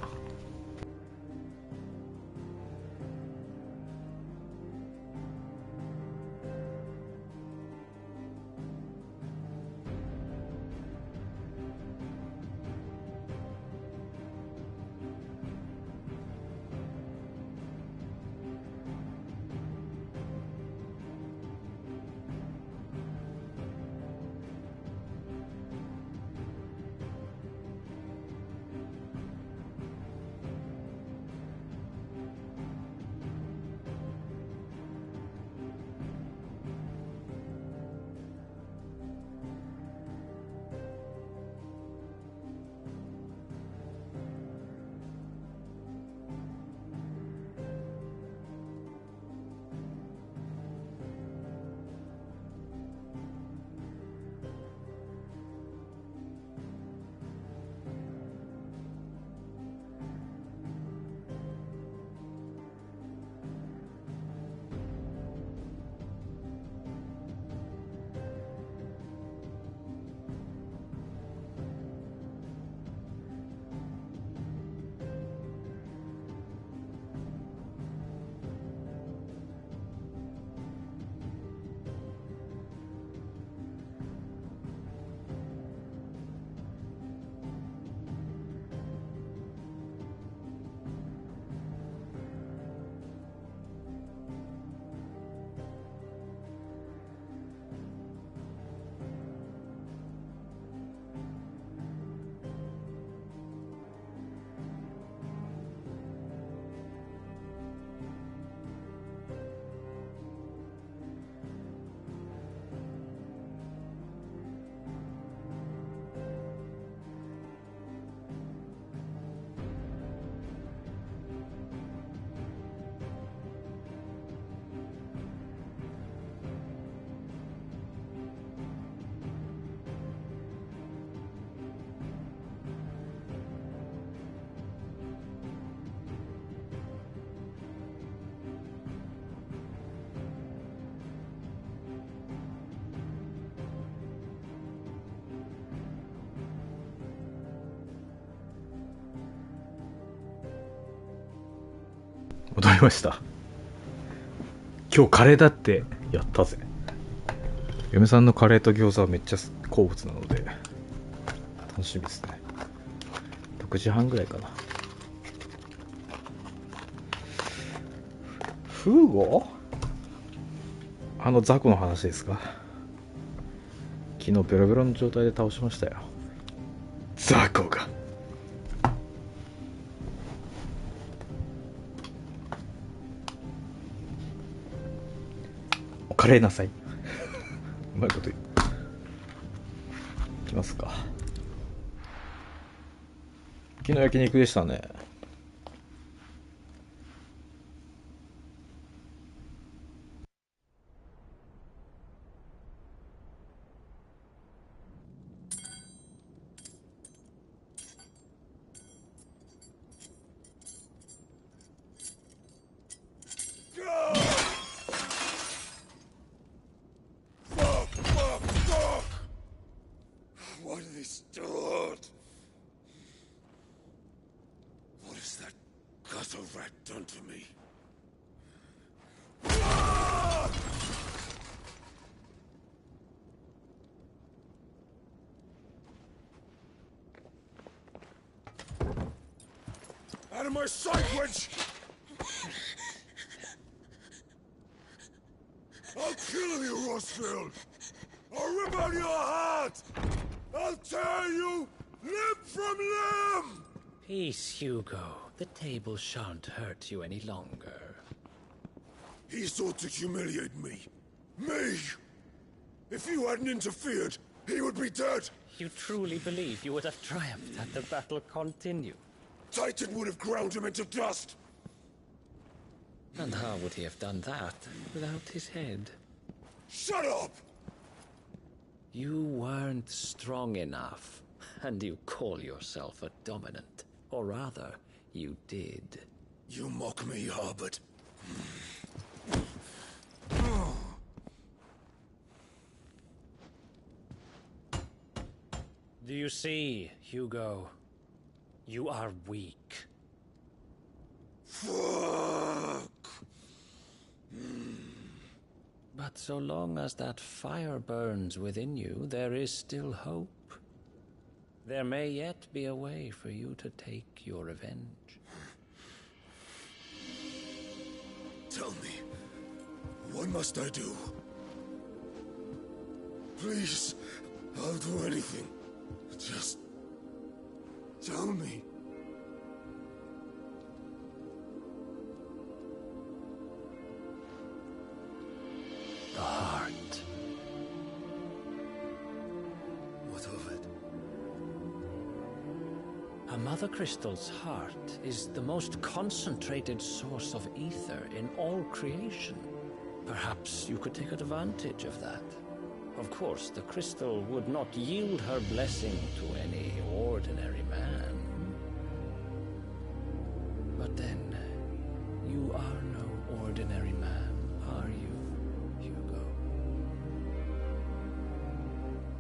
戻りました。今日カレーだってやったぜ。嫁さんのカレーと餃子はめっちゃ好物なので楽しみですね。6時半ぐらいかな。フーゴ？あの雑魚の話ですか。昨日ベロベロの状態で倒しましたよ、雑魚が。おカレーなさい。うまいこと言う。いきますか。昨日焼肉でしたね。of my sight, wench! I'll kill you, Rossfield! I'll rip out your heart! I'll tear you limb from limb! Peace, Hugo. The table shan't hurt you any longer. He sought to humiliate me. Me! If you hadn't interfered, he would be dead! You truly believe you would have triumphed had the battle continued? Titan would have ground him into dust! And how would he have done that without his head? Shut up! You weren't strong enough, and you call yourself a dominant. Or rather, you did. You mock me, Harbert. Do you see, Hugo? You are weak. Fuck! But so long as that fire burns within you, there is still hope. There may yet be a way for you to take your revenge. Tell me, what must I do? Please, I'll do anything. Just tell me. The heart. What of it? A Mother Crystal's heart is the most concentrated source of ether in all creation. Perhaps you could take advantage of that. Of course, the crystal would not yield her blessing to any ordinary man. But then, you are no ordinary man, are you, Hugo?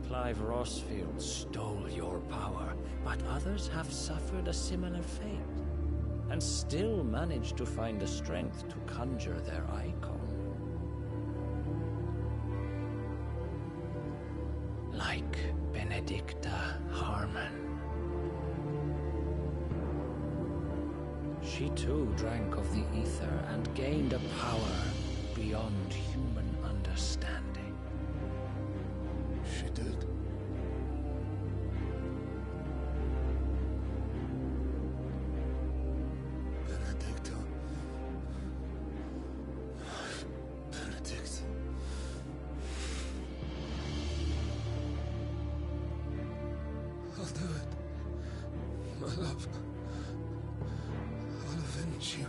Clive Rossfield stole your power, but others have suffered a similar fate, and still managed to find the strength to conjure their icon. Like Benedicta Harmon. She too drank of the ether and gained a power beyond human understanding. She did. Benedicta. Benedict. I'll do it. My love. I'll avenge you.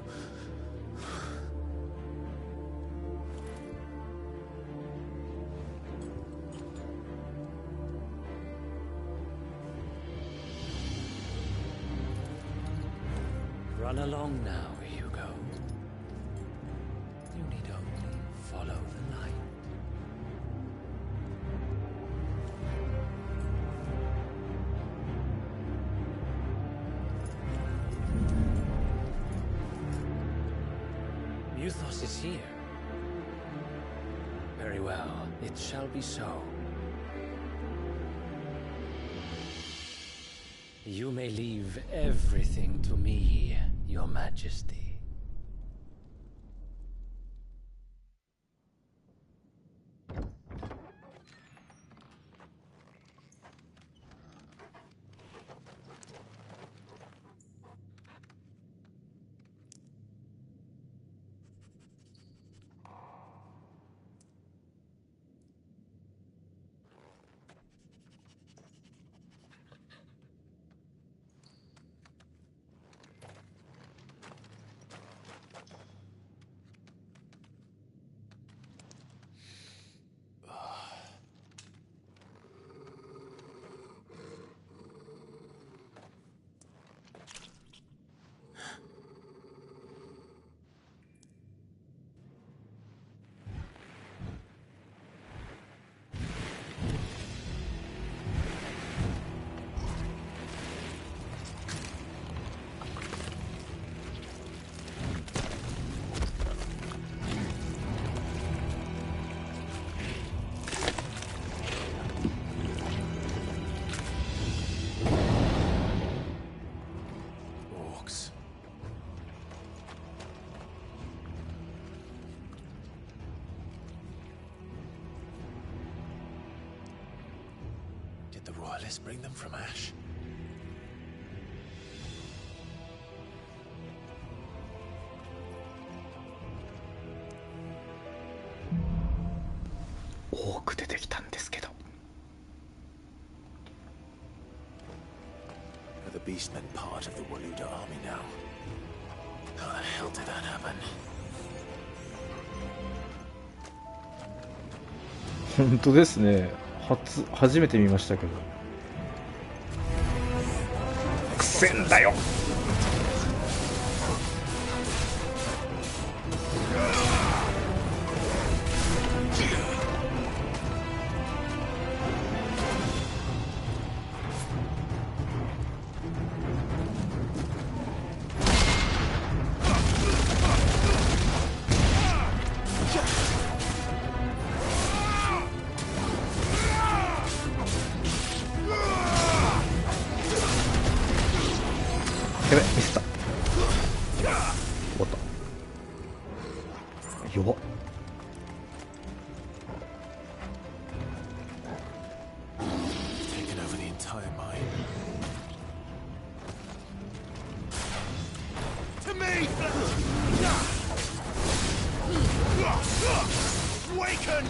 Run along now, Hugo. You need only follow the light. Muthos is here. Very well, it shall be so. You may leave everything to me, Your Majesty. let's bring them from ash. 多く出てきたんですけど。Are the beastmen part of the Waluda army now? How the hell did that happen? 本当ですね。初めて見ましたけど。くせんだよ。やべ、ミスった。終わった。弱っ。Taken over the entire mine. To me! Waken!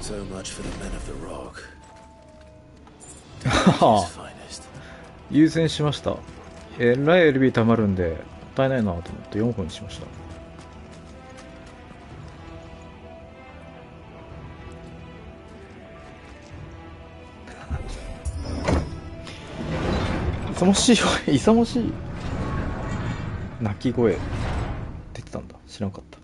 So much for the men of the rock. 優先しました。えらい LB 溜まるんでもったいないなと思って4本にしました。勇ましいよ。勇ましい。鳴き声出てたんだ。知らんかった。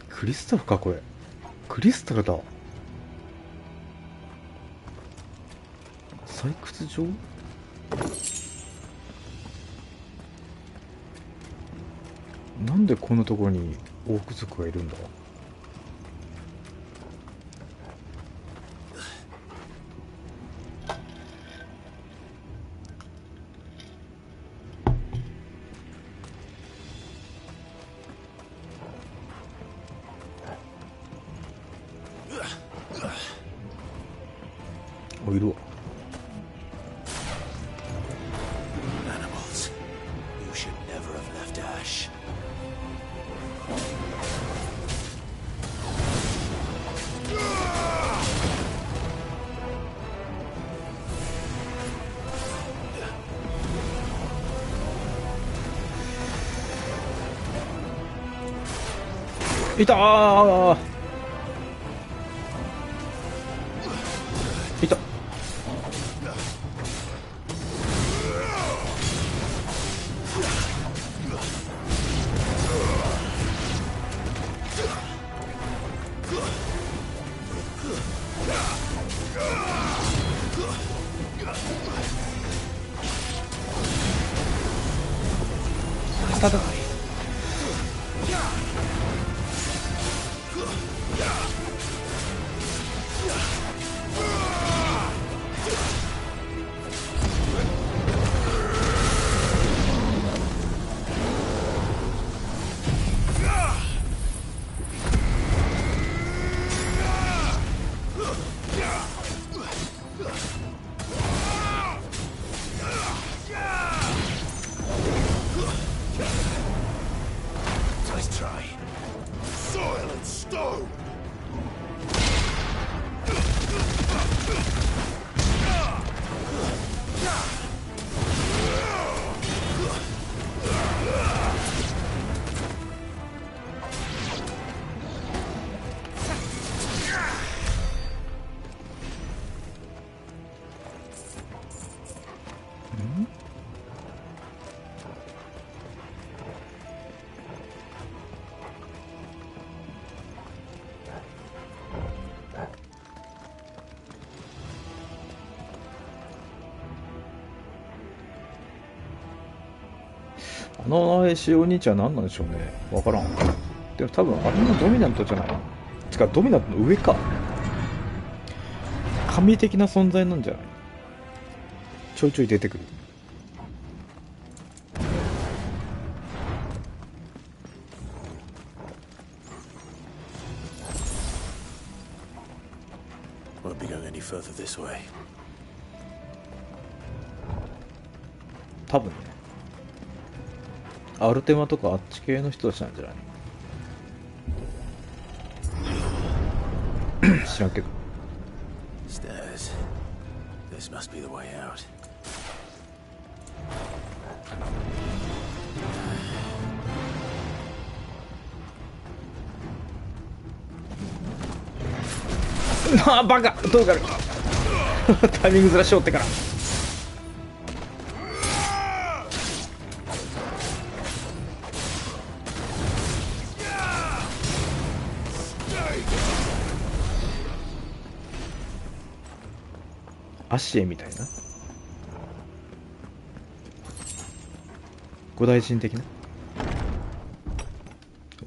クリスタルかこれ。クリスタルだ。採掘場？なんでこんなところにオーク族がいるんだ？お、いるわ。Animals. You should never have left Ash. いたー。いた。ただあの石お兄ちゃん何なんでしょうね。わからん。でも多分あれのドミナントじゃない。てかドミナントの上か。神的な存在なんじゃない。ちょいちょい出てくる。Won't be going any further this way. 多分ね。アルテマとかあっち系の人たちなんじゃない知らんけど。Stairs. This must be the way out. あバカどうかタイミングずらしようってから。アシエみたいな五大臣的な。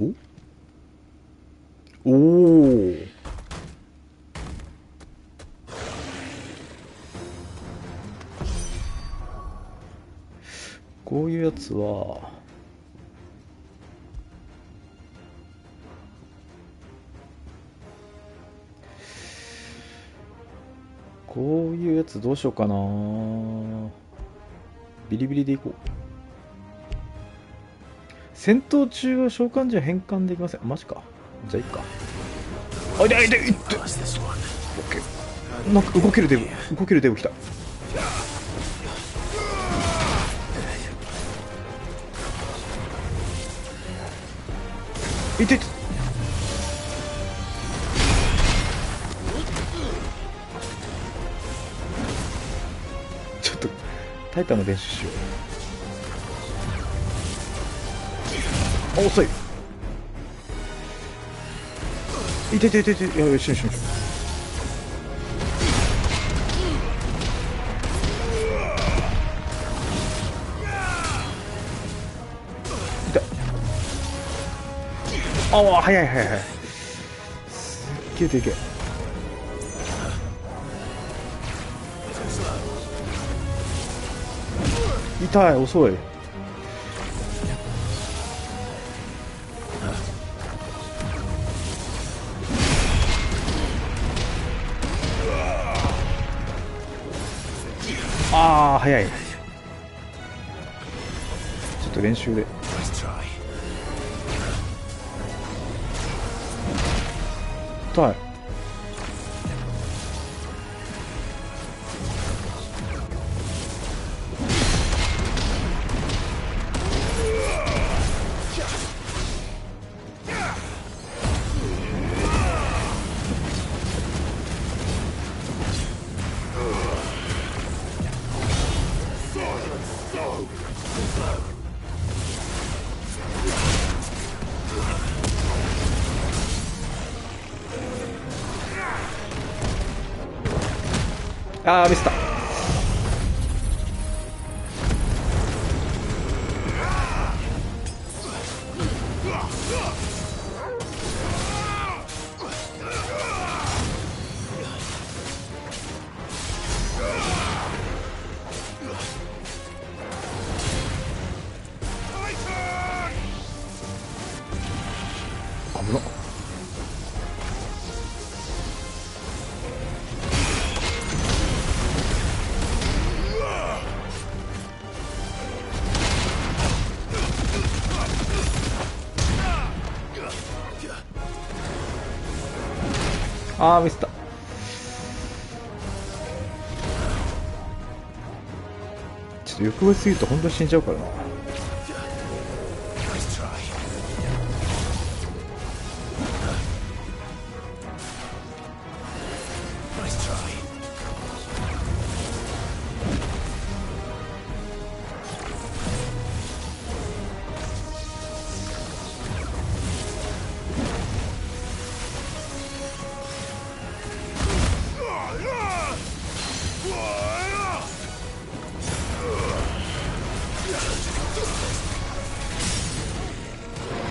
おおこういうやつはこういうやつどうしようかな。ビリビリでいこう。戦闘中は召喚時は変換できません。マジか。じゃあいいか。あ、痛い痛い痛い。オッケー。なんか動けるデブ来た。痛い。ちょっとタイタンの練習しよう。あ、遅い。痛い。いや、よし。痛い。ああ、早い。すっげえでけえ。痛い、遅い。ああ、早い。ちょっと練習で。痛い。あーミスった。危なっ。あーミスった。ちょっと欲張りすぎると本当に死んじゃうからな。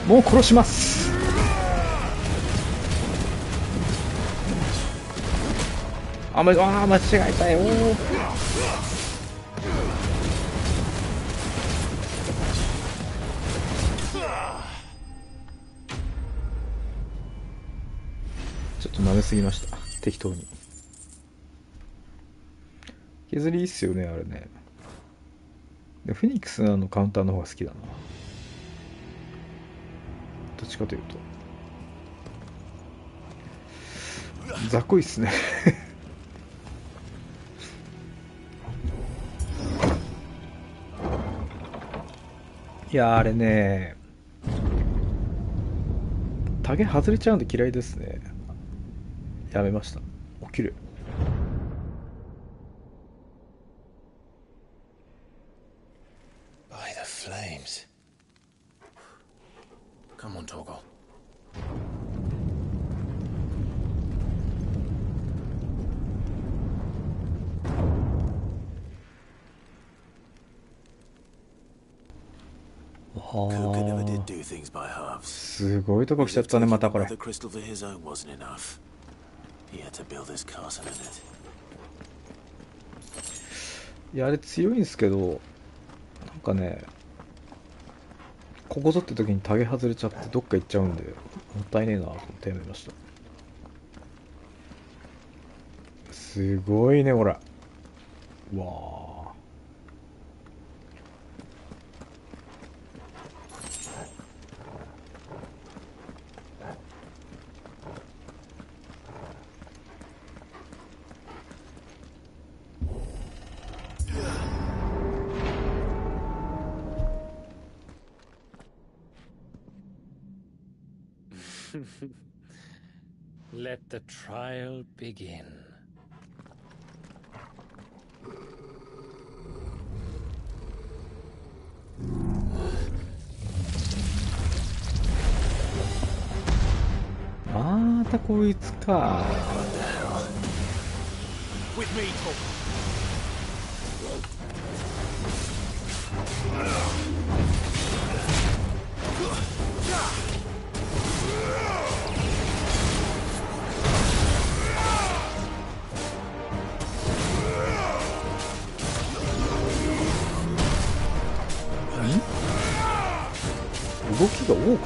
もう殺します。間違えたよ。ちょっと舐めすぎました。適当に。削りいいっすよね、あれね。でフェニックスのカウンターの方が好きだな。どっちかというと。雑魚いっすね。いやあれね、タゲ外れちゃうんで嫌いですね。やめました。起きる。By the flames. Come on, Torgal. Kuka never did do things by halves. すごいとこ来ちゃったね、またこれ。The crystal for his own wasn't enough. He had to build his castle in it. いや、あれ強いんですけど、なんかね、ここぞって時にタゲ外れちゃってどっか行っちゃうんで、もったいねえなと思ってやめました。すごいね、ほら。わあ。Let the trial begin.またこいつか。With me, Torgal. 動きが多くなる。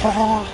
はあ。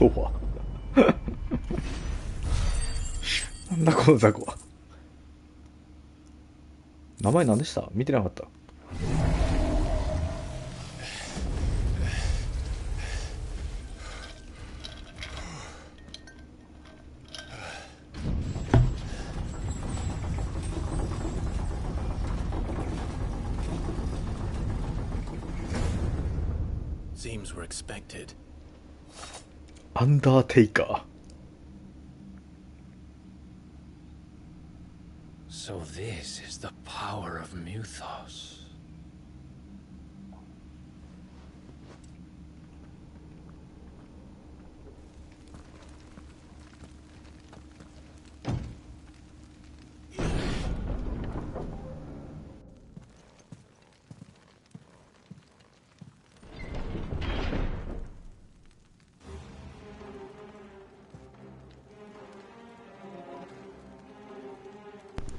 とはなんだこの雑魚は。名前何でした？見てなかった。Seems we're expected. アンダーテイカー。So this is the power of Muthos.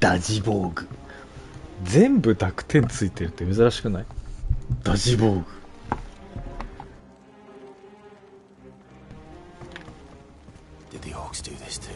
ダジボーグ。全部濁点ついてるって珍しくない？ダジボーグ。Did the orcs do this too?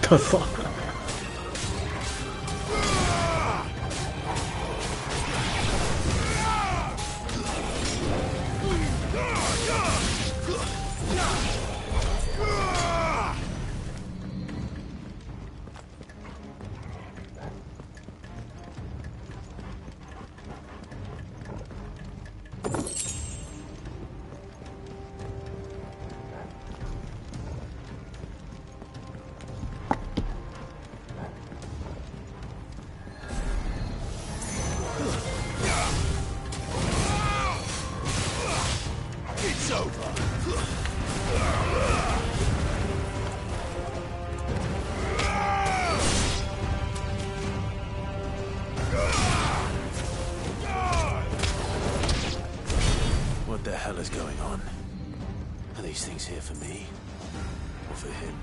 ダサ。What the hell is going on? Are these things here for me? Or for him?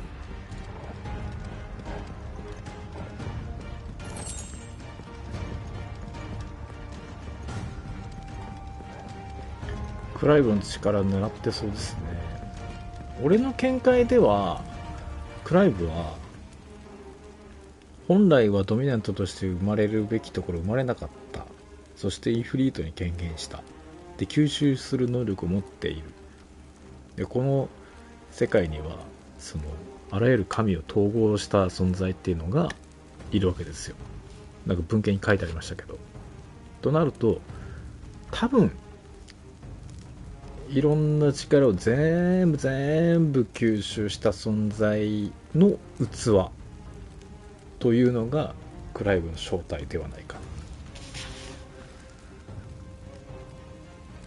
クライブの力狙ってそうですね。俺の見解ではクライブは本来はドミナントとして生まれるべきところ生まれなかった。そしてインフリートに権限した。で吸収する能力を持っている。でこの世界にはそのあらゆる神を統合した存在っていうのがいるわけですよ。なんか文献に書いてありましたけど。となると多分いろんな力を全部吸収した存在の器というのがクライブの正体ではないかな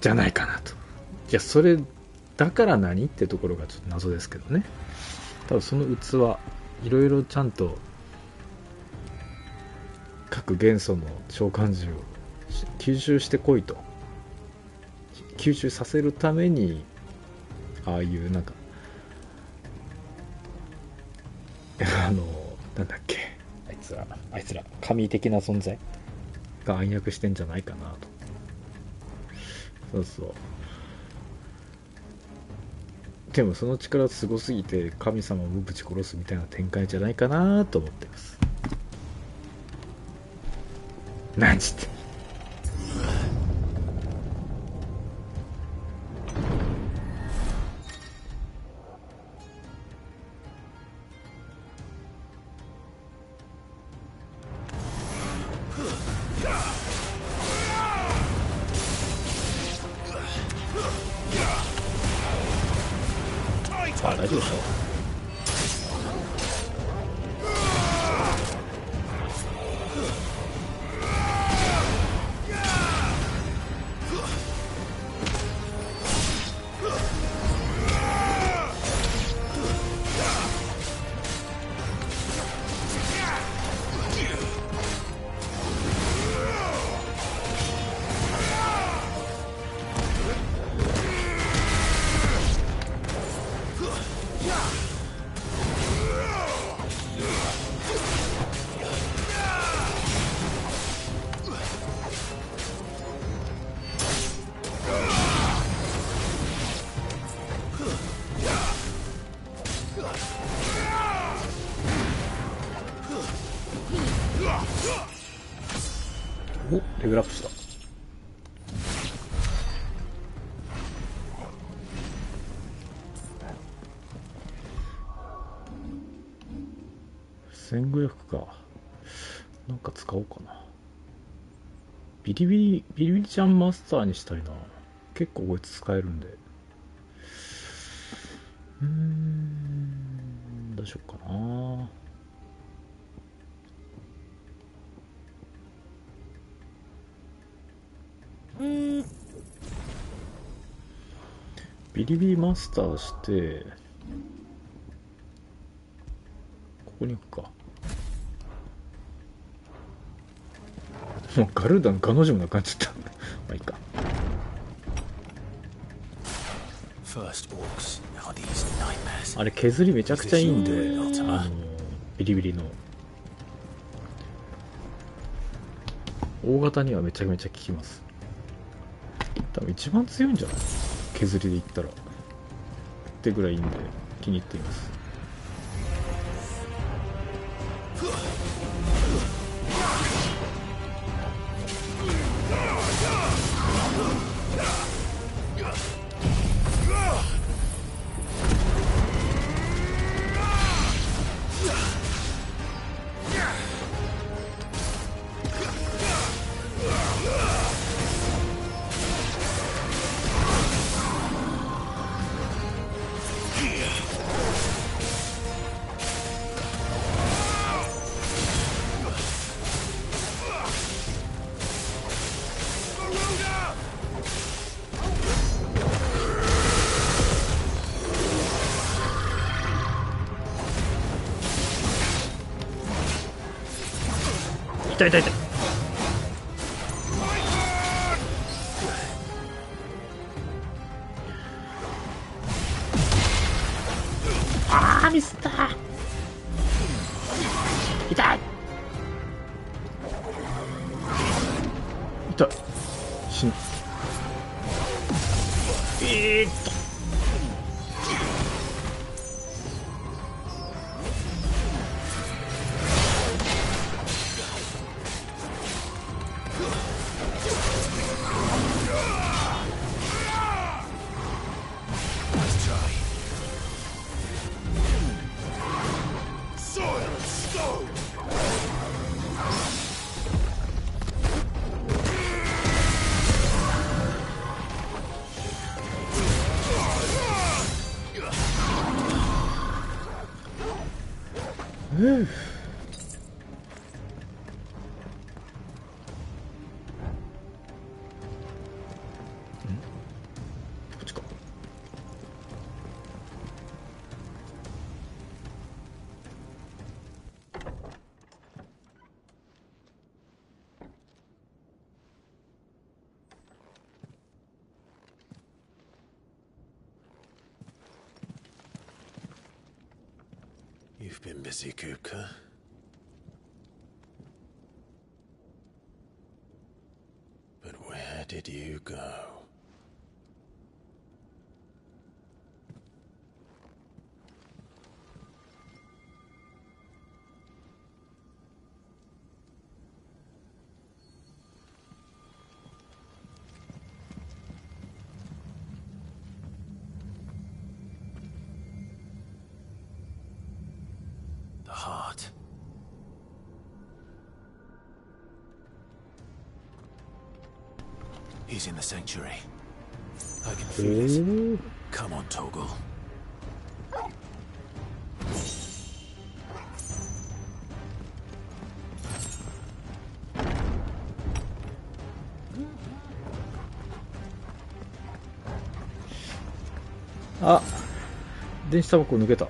じゃないかなと。じゃあそれだから何ってところがちょっと謎ですけどね。多分その器いろいろちゃんと各元素の召喚獣を吸収してこいと、吸収させるためにああいうなんかなんだっけ、あいつら神的な存在が暗躍してんじゃないかなと。そうそう。でもその力すごすぎて神様をぶち殺すみたいな展開じゃないかなと思ってます。何時って大丈夫でしょ。お、レベルアップした。1500か。なんか使おうかな。ビリビリちゃんマスターにしたいな。結構こいつ使えるんで。どうしようかな。ビリビリマスターして、ここに行くか。もうガルーダンガの字もなくなっちゃった。まあいいか。あれ削りめちゃくちゃいいんで、ビリビリの大型にはめちゃめちゃ効きます。多分一番強いんじゃない？削りでいったらってぐらいいいんで気に入っています。痛い痛い痛い。あーミスった。痛い痛い。死ぬ。You've been busy, Kupka. But where did you go? Heart. He's in the sanctuary. I can feel it. Come on, Toggle. Ah, 電子タバコ抜けた。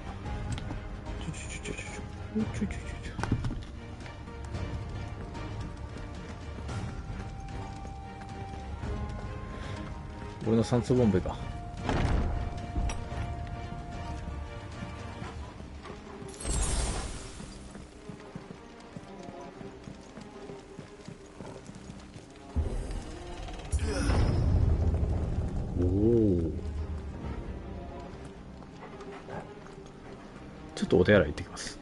俺の酸素ボンベが。おお。ちょっとお手洗い行ってきます。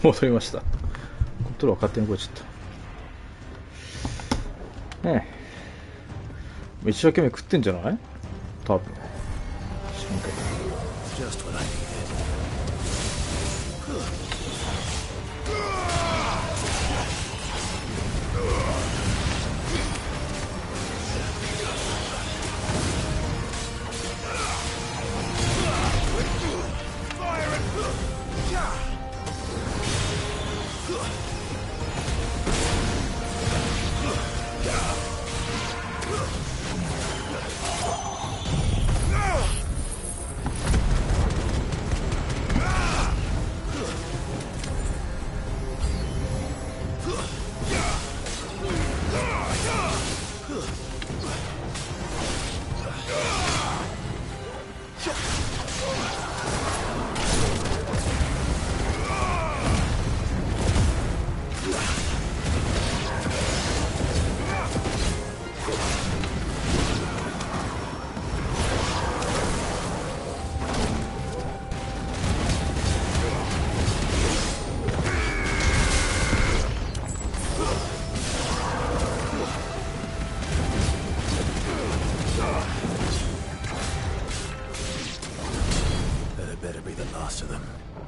戻りました。コントローラー勝手に動いちゃった。ねえ。一生懸命食ってんじゃない？多分。知らんけど。Just what I needed.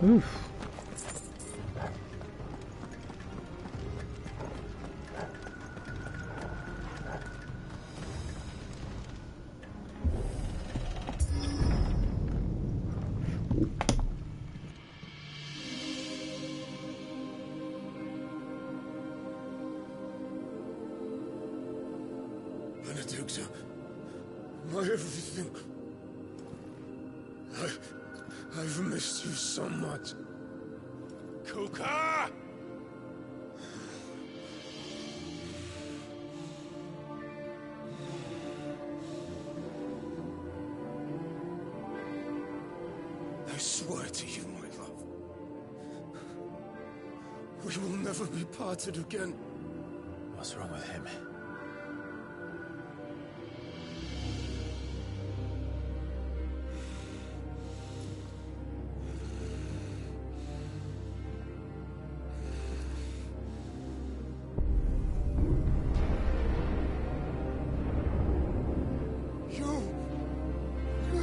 Oof. Benedicta, my everything. I've missed you so much. Kuka! I swear to you, my love, we will never be parted again. What's wrong with him?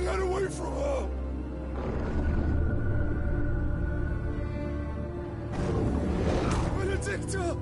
Get away from her! Benedicta!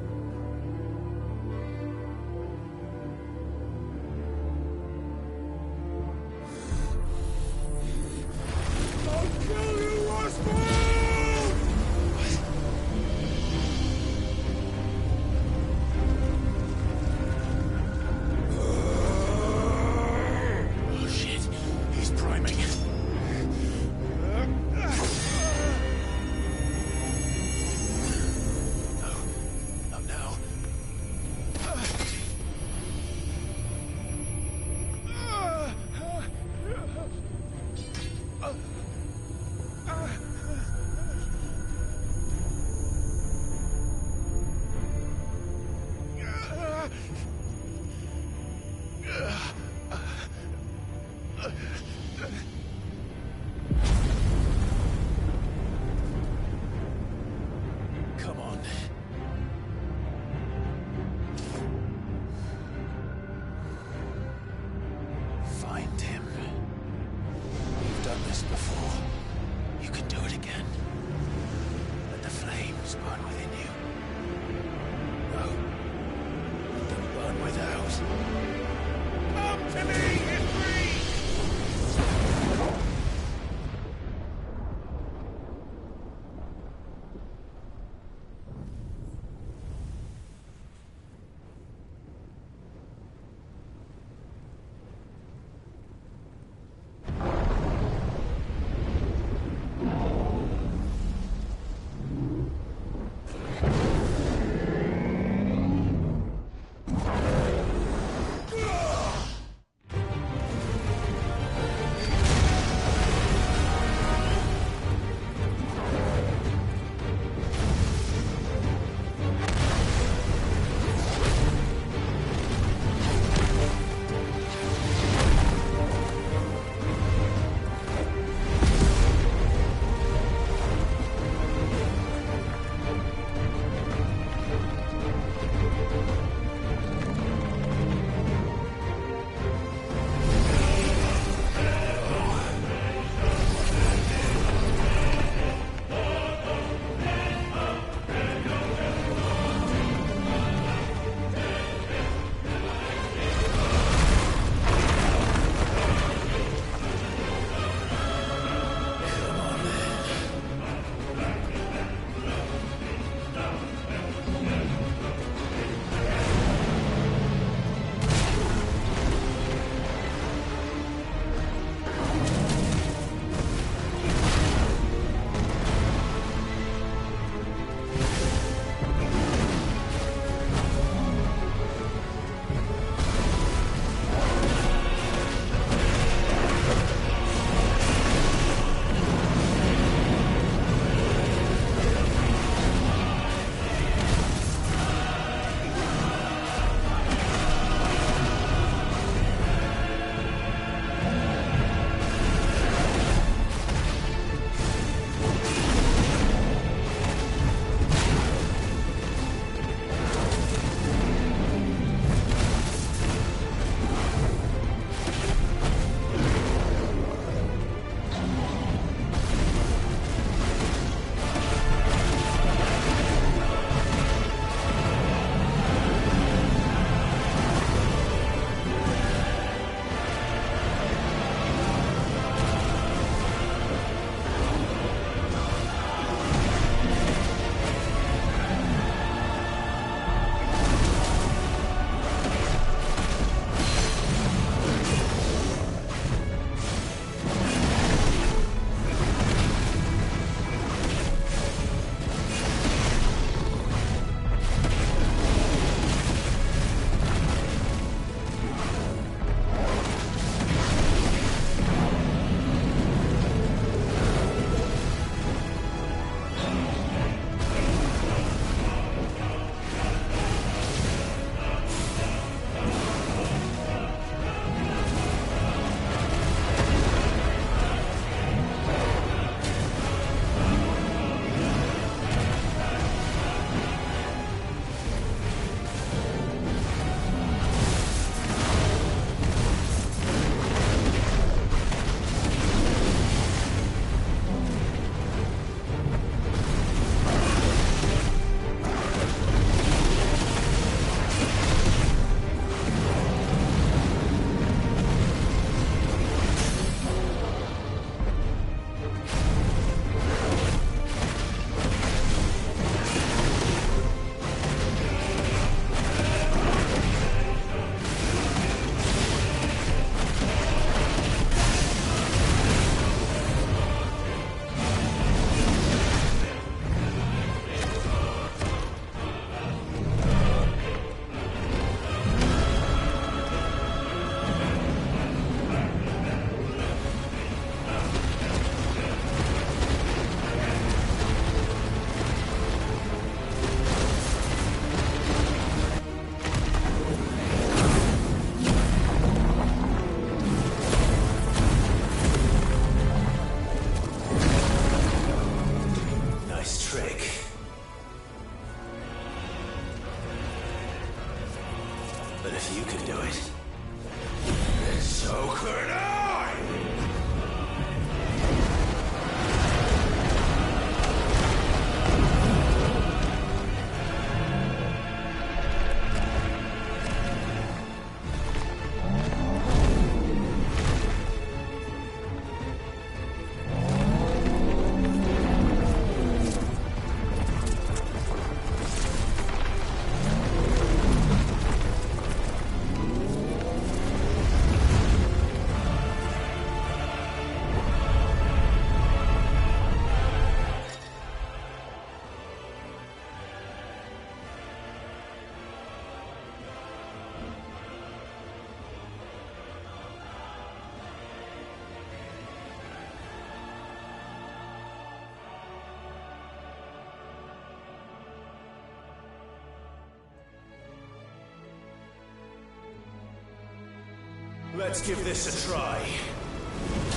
Let's give this a try.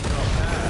Not bad.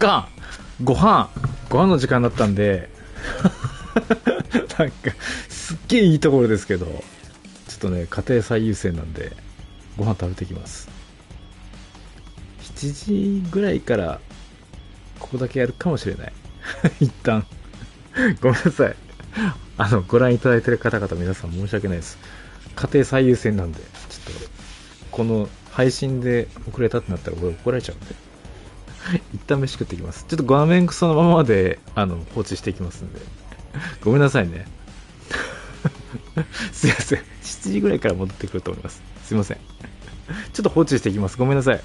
間ご飯の時間だったんでなんかすっげえいいところですけど、ちょっとね家庭最優先なんでご飯食べてきます。7時ぐらいからここだけやるかもしれない一旦ごめんなさい。ご覧いただいてる方々皆さん申し訳ないです。家庭最優先なんで、ちょっとこの配信で遅れたってなったら俺怒られちゃうんで一旦飯食ってきます。ちょっと画面そのままで放置していきますんでごめんなさいねすいません、7時ぐらいから戻ってくると思います。すいません、ちょっと放置していきます。ごめんなさい。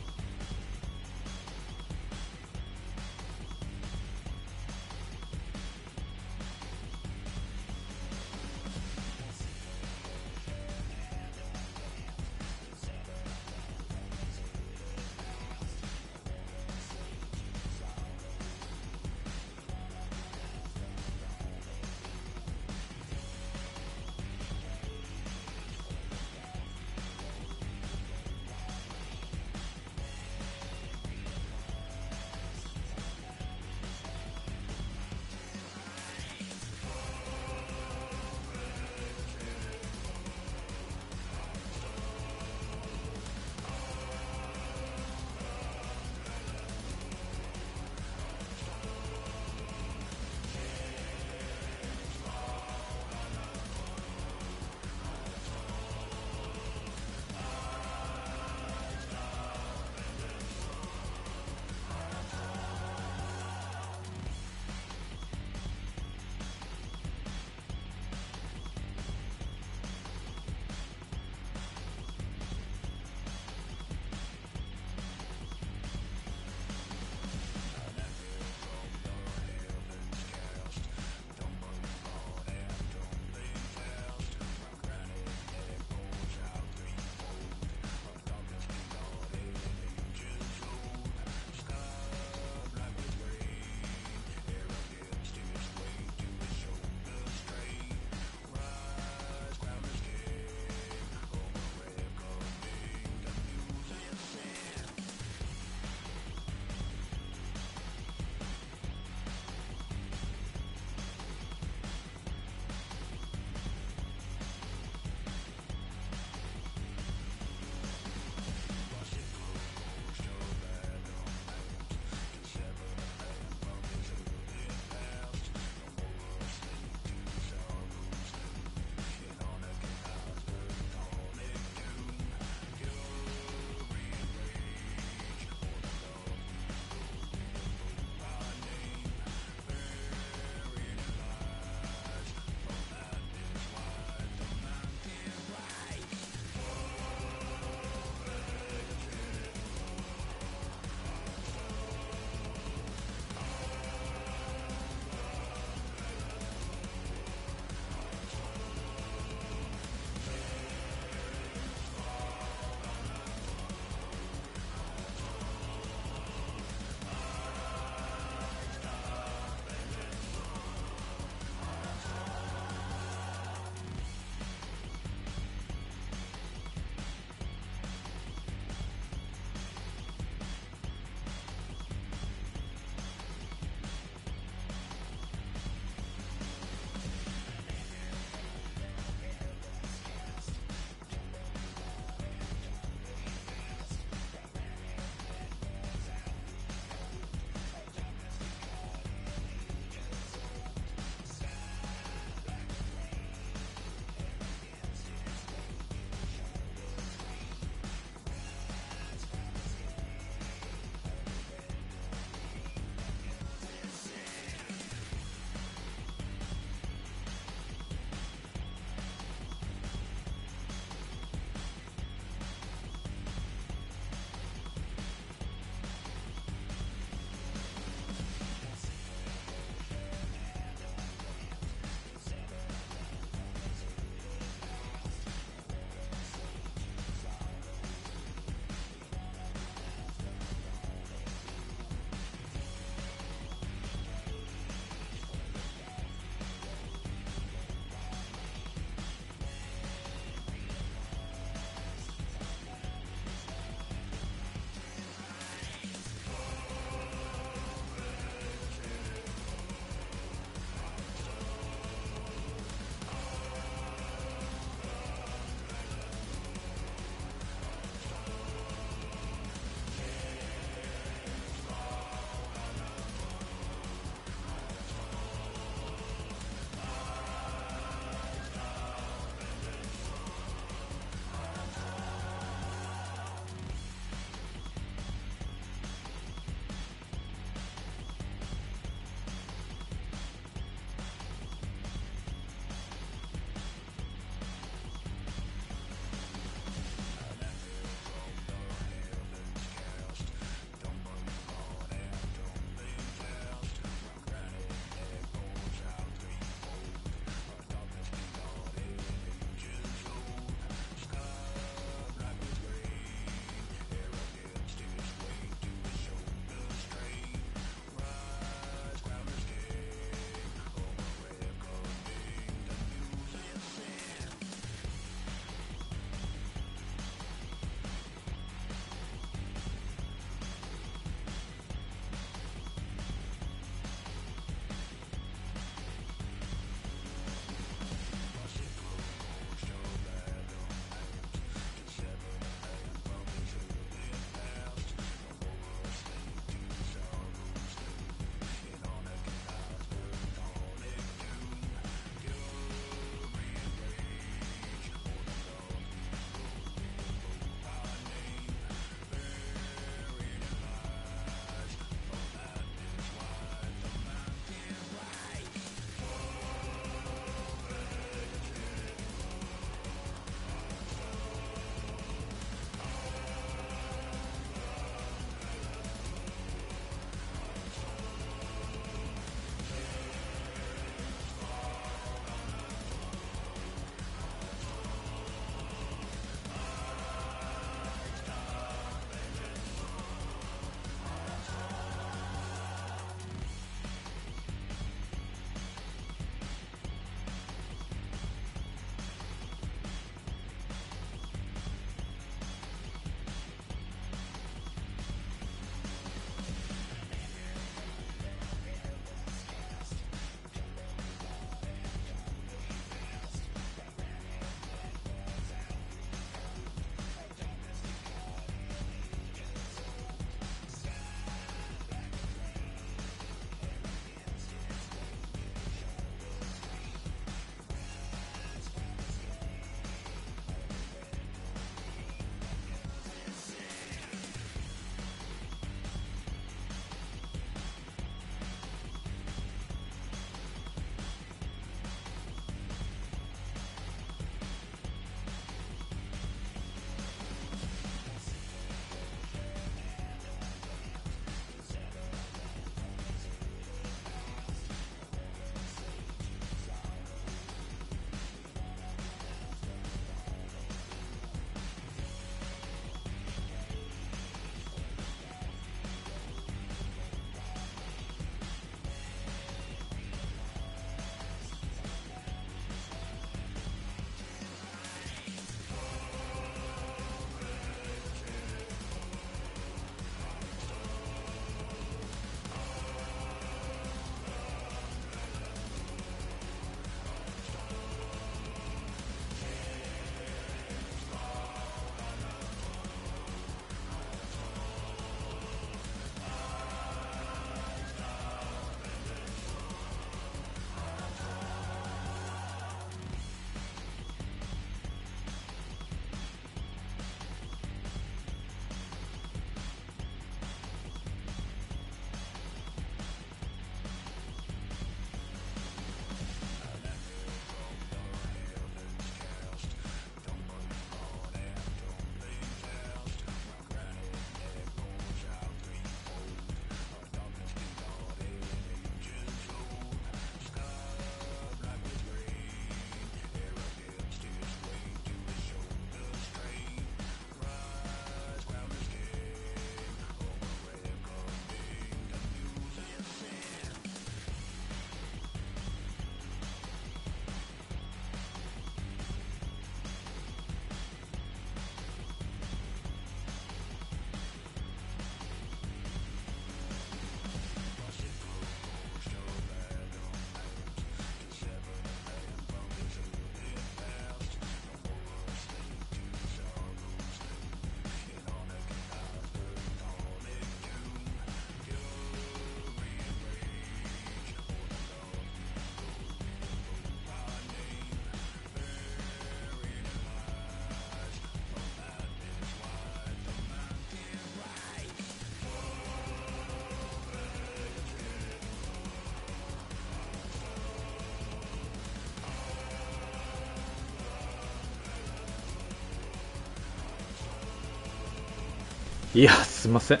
いや、すいません。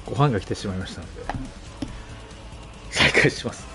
ご飯が来てしまいましたので、再開します。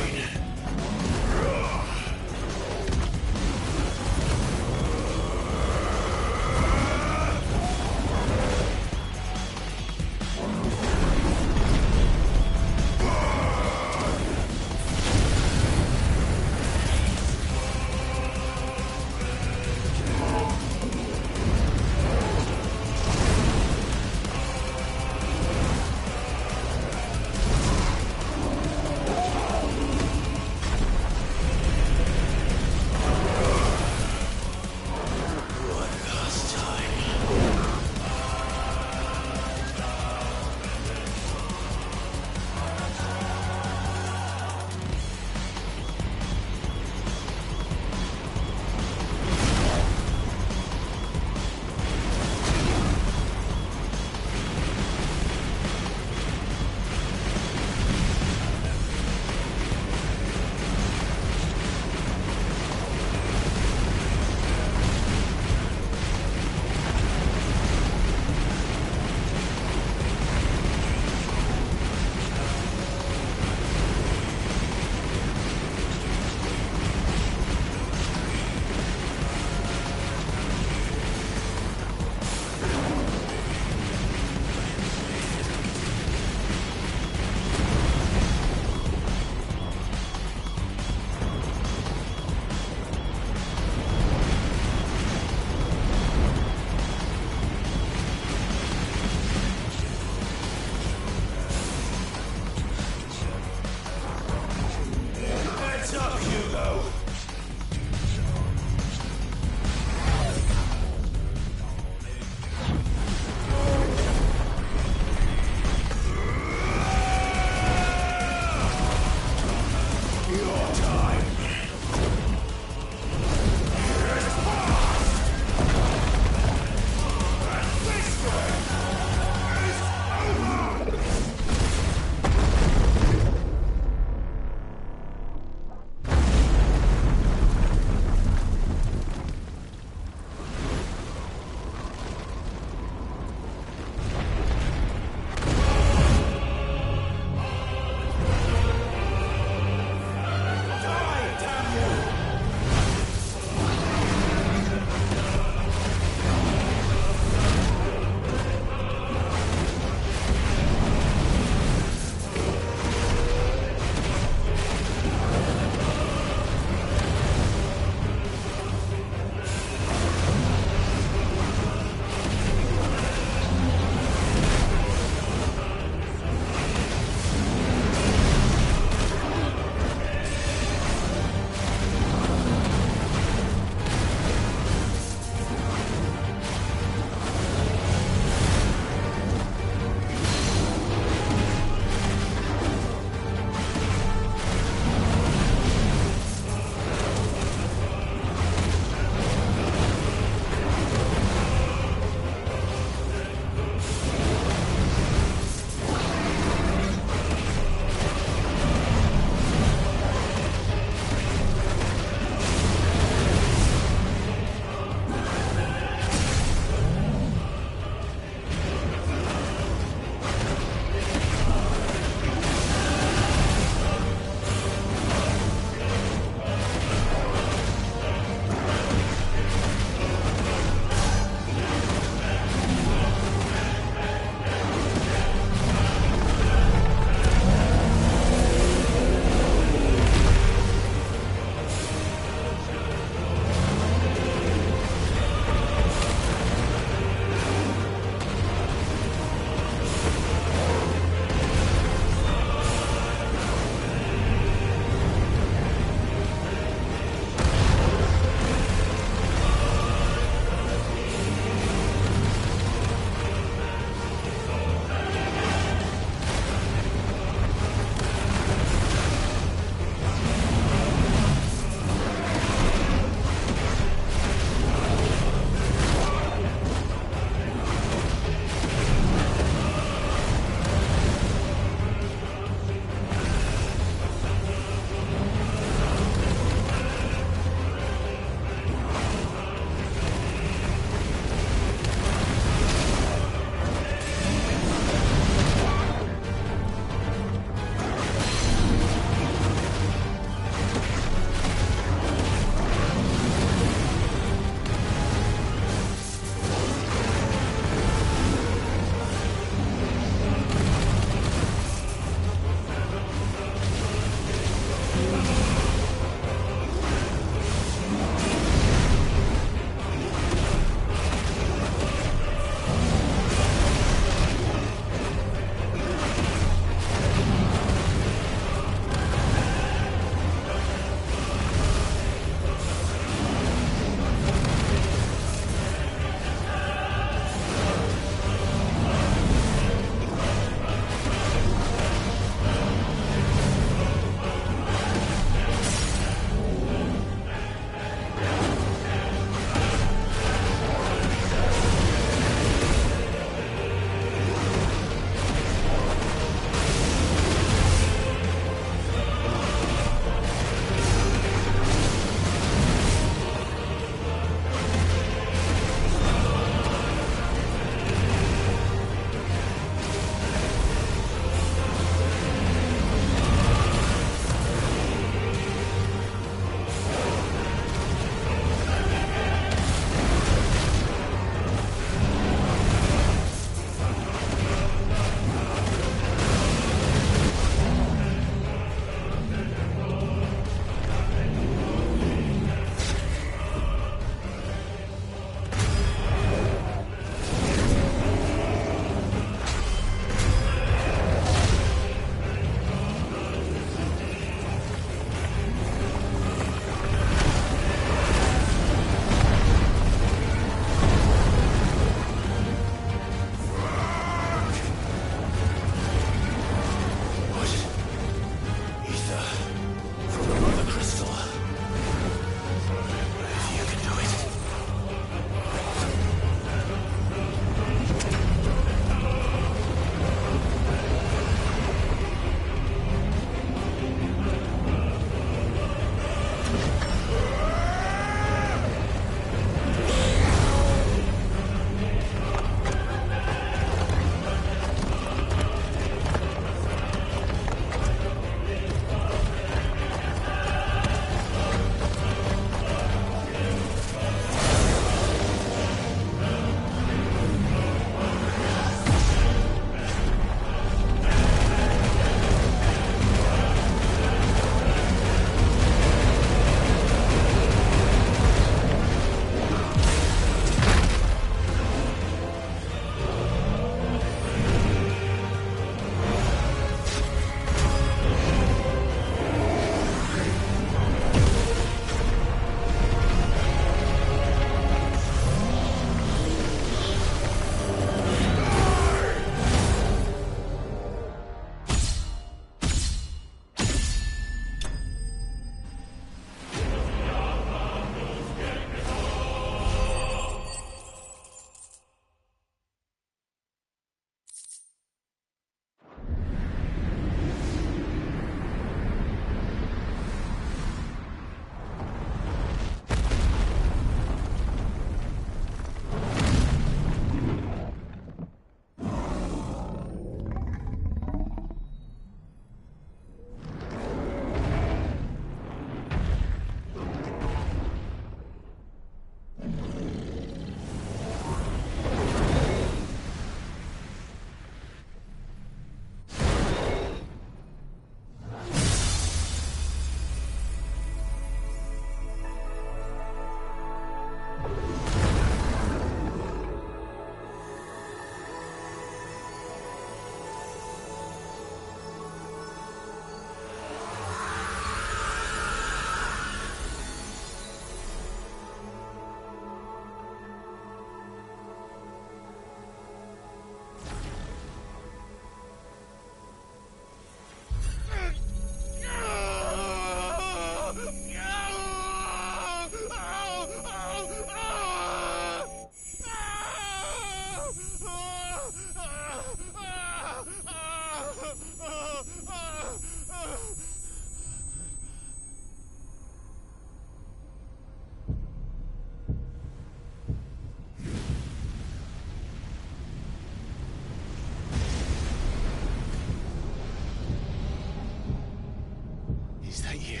Is that you,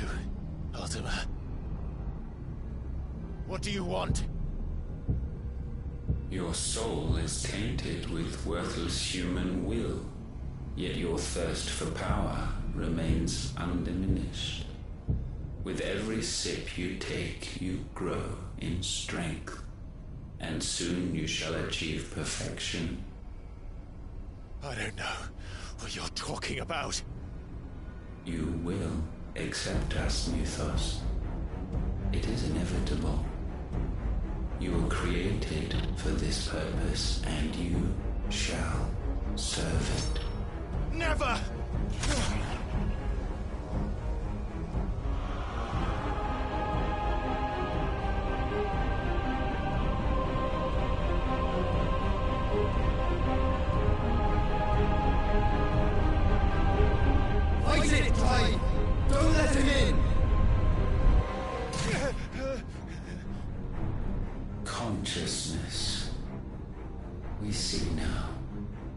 Ultima? What do you want? Your soul is tainted with worthless human will, yet your thirst for power remains undiminished. With every sip you take, you grow in strength, and soon you shall achieve perfection. I don't know what you're talking about. You will accept us, Mythos. It is inevitable. You were created for this purpose, and you shall serve it. Never! Fight it, Clyde! Don't let him in! Consciousness. We see now.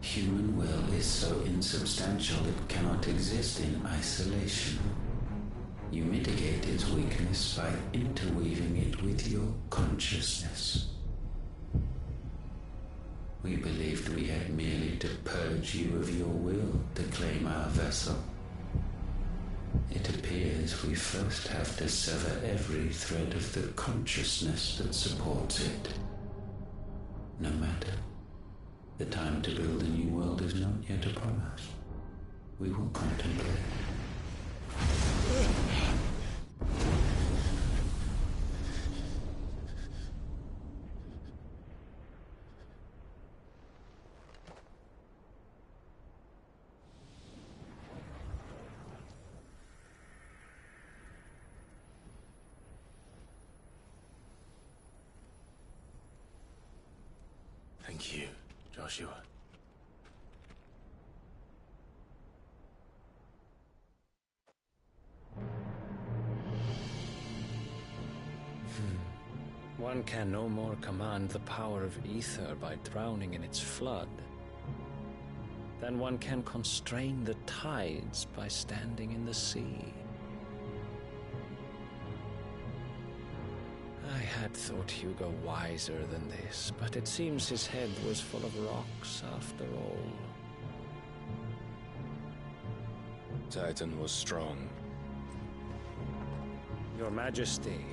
Human will is so insubstantial it cannot exist in isolation. You mitigate its weakness by interweaving it with your consciousness. We believed we had merely to purge you of your will to claim our vessel. It appears we first have to sever every thread of the consciousness that supports it. No matter. The time to build a new world is not yet upon us. We will contemplate. Thank you, Joshua. One can no more command the power of ether by drowning in its flood than one can constrain the tides by standing in the sea. I had thought Hugo wiser than this, but it seems his head was full of rocks after all. Titan was strong. Your Majesty.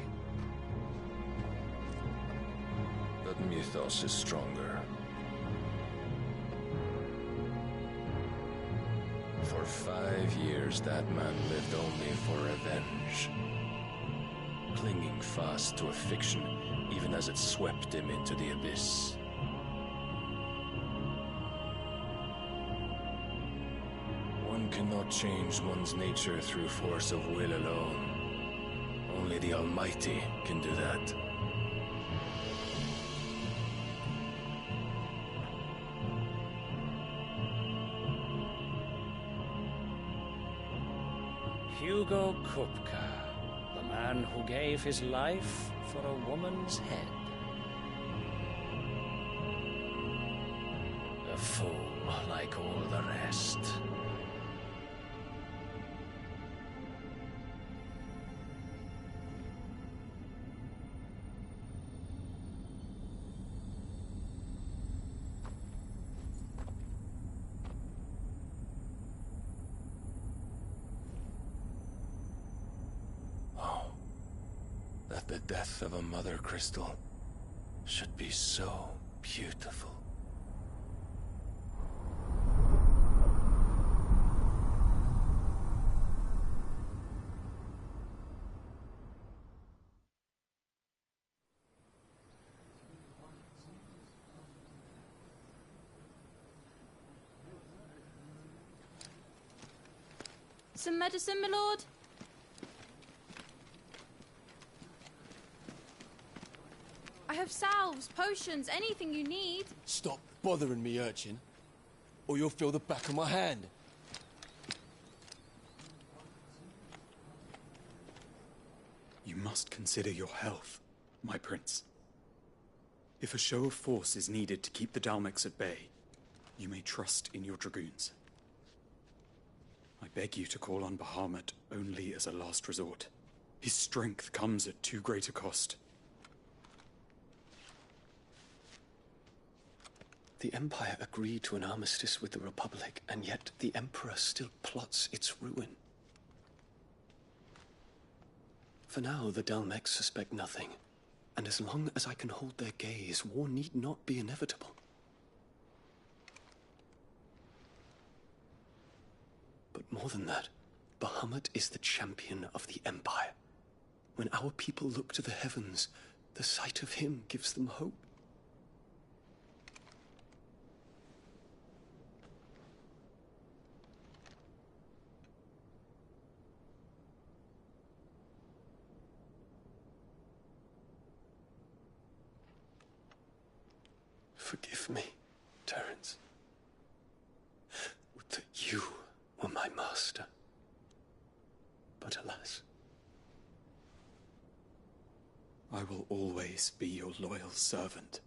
But Mythos is stronger. For 5 years, that man lived only for revenge. Clinging fast to a fiction, even as it swept him into the abyss. One cannot change one's nature through force of will alone. Only the Almighty can do that. Hugo Kupka. The man who gave his life for a woman's head. A fool like all the rest. The death of a mother crystal should be so beautiful. Some medicine, my lord? I have salves, potions, anything you need. Stop bothering me, urchin, or you'll feel the back of my hand. You must consider your health, my prince. If a show of force is needed to keep the Dalmex at bay, you may trust in your dragoons. I beg you to call on Bahamut only as a last resort. His strength comes at too great a cost. The Empire agreed to an armistice with the Republic, and yet the Emperor still plots its ruin. For now, the Dalmex suspect nothing, and as long as I can hold their gaze, war need not be inevitable. But more than that, Bahamut is the champion of the Empire. When our people look to the heavens, the sight of him gives them hope. Forgive me, Terence. Would that you were my master. But alas. I will always be your loyal servant.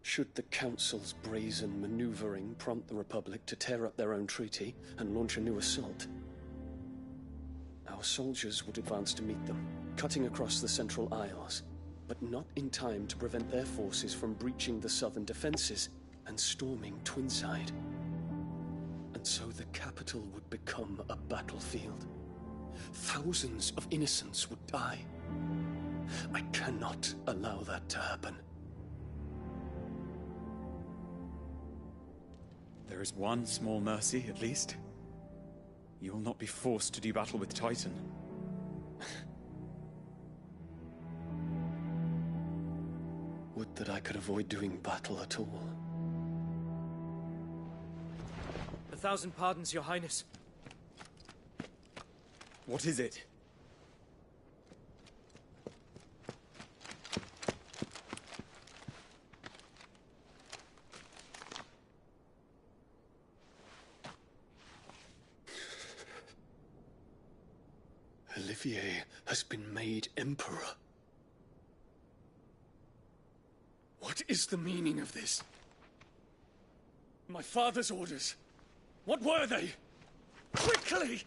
Should the Council's brazen maneuvering prompt the Republic to tear up their own treaty and launch a new assault, our soldiers would advance to meet them, cutting across the Central Isles, but not in time to prevent their forces from breaching the southern defenses and storming Twinside. And so the capital would become a battlefield. Thousands of innocents would die. I cannot allow that to happen. There is one small mercy, at least. You will not be forced to do battle with Titan. Would that I could avoid doing battle at all. 1,000 pardons, Your Highness. What is it? Olivier has been made Emperor. What is the meaning of this? My father's orders. What were they? Quickly!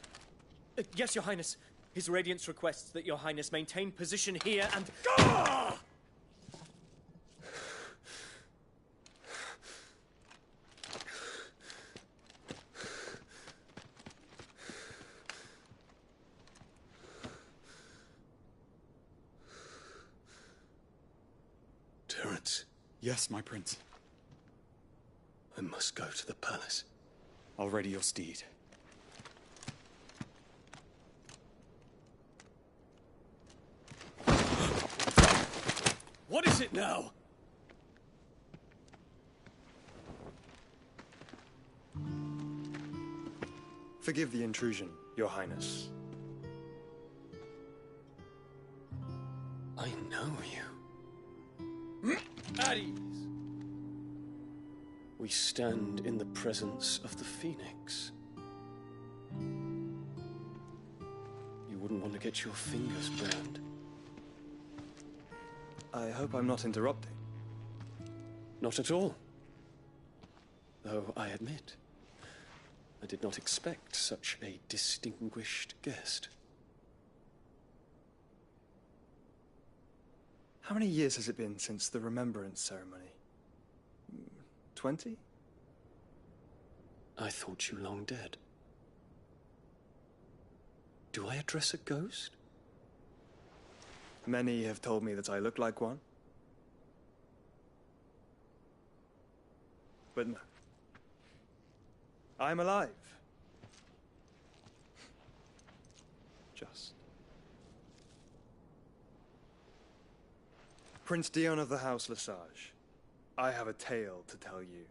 Yes, Your Highness. His Radiance requests that Your Highness maintain position here and... Ah! Terence. Yes, my prince. I must go to the palace. I'll ready your steed. What is it now? Forgive the intrusion, Your Highness. I know you. At ease. We stand in the presence of the Phoenix. You wouldn't want to get your fingers burned. I hope I'm not interrupting. Not at all. Though I admit, I did not expect such a distinguished guest. How many years has it been since the Remembrance ceremony? 20? I thought you long dead. Do I address a ghost? Many have told me that I look like one. But no. I'm alive. Just. Prince Dion of the House Lesage, I have a tale to tell you.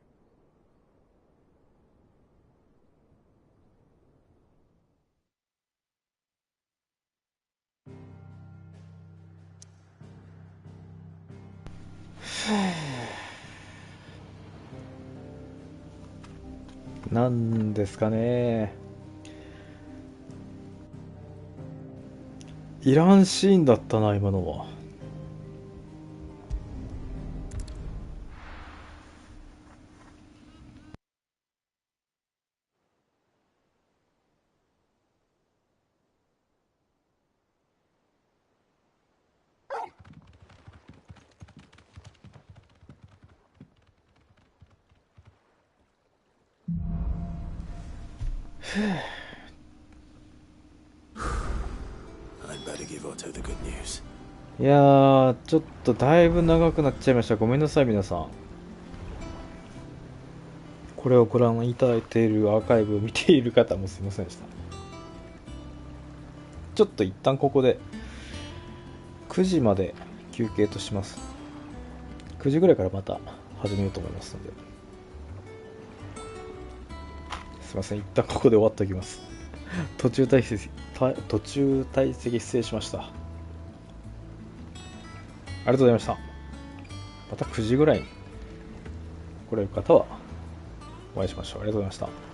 なんですかね。いらんシーンだったな、今のは。いやー、ちょっとだいぶ長くなっちゃいました。ごめんなさい、皆さん。これをご覧いただいているアーカイブを見ている方もすいませんでした。ちょっと一旦ここで9時まで休憩とします。9時ぐらいからまた始めようと思いますので、すいません、一旦ここで終わっておきます。途中退席失礼しました。ありがとうございました。また9時ぐらいに来れる方はお会いしましょう。ありがとうございました。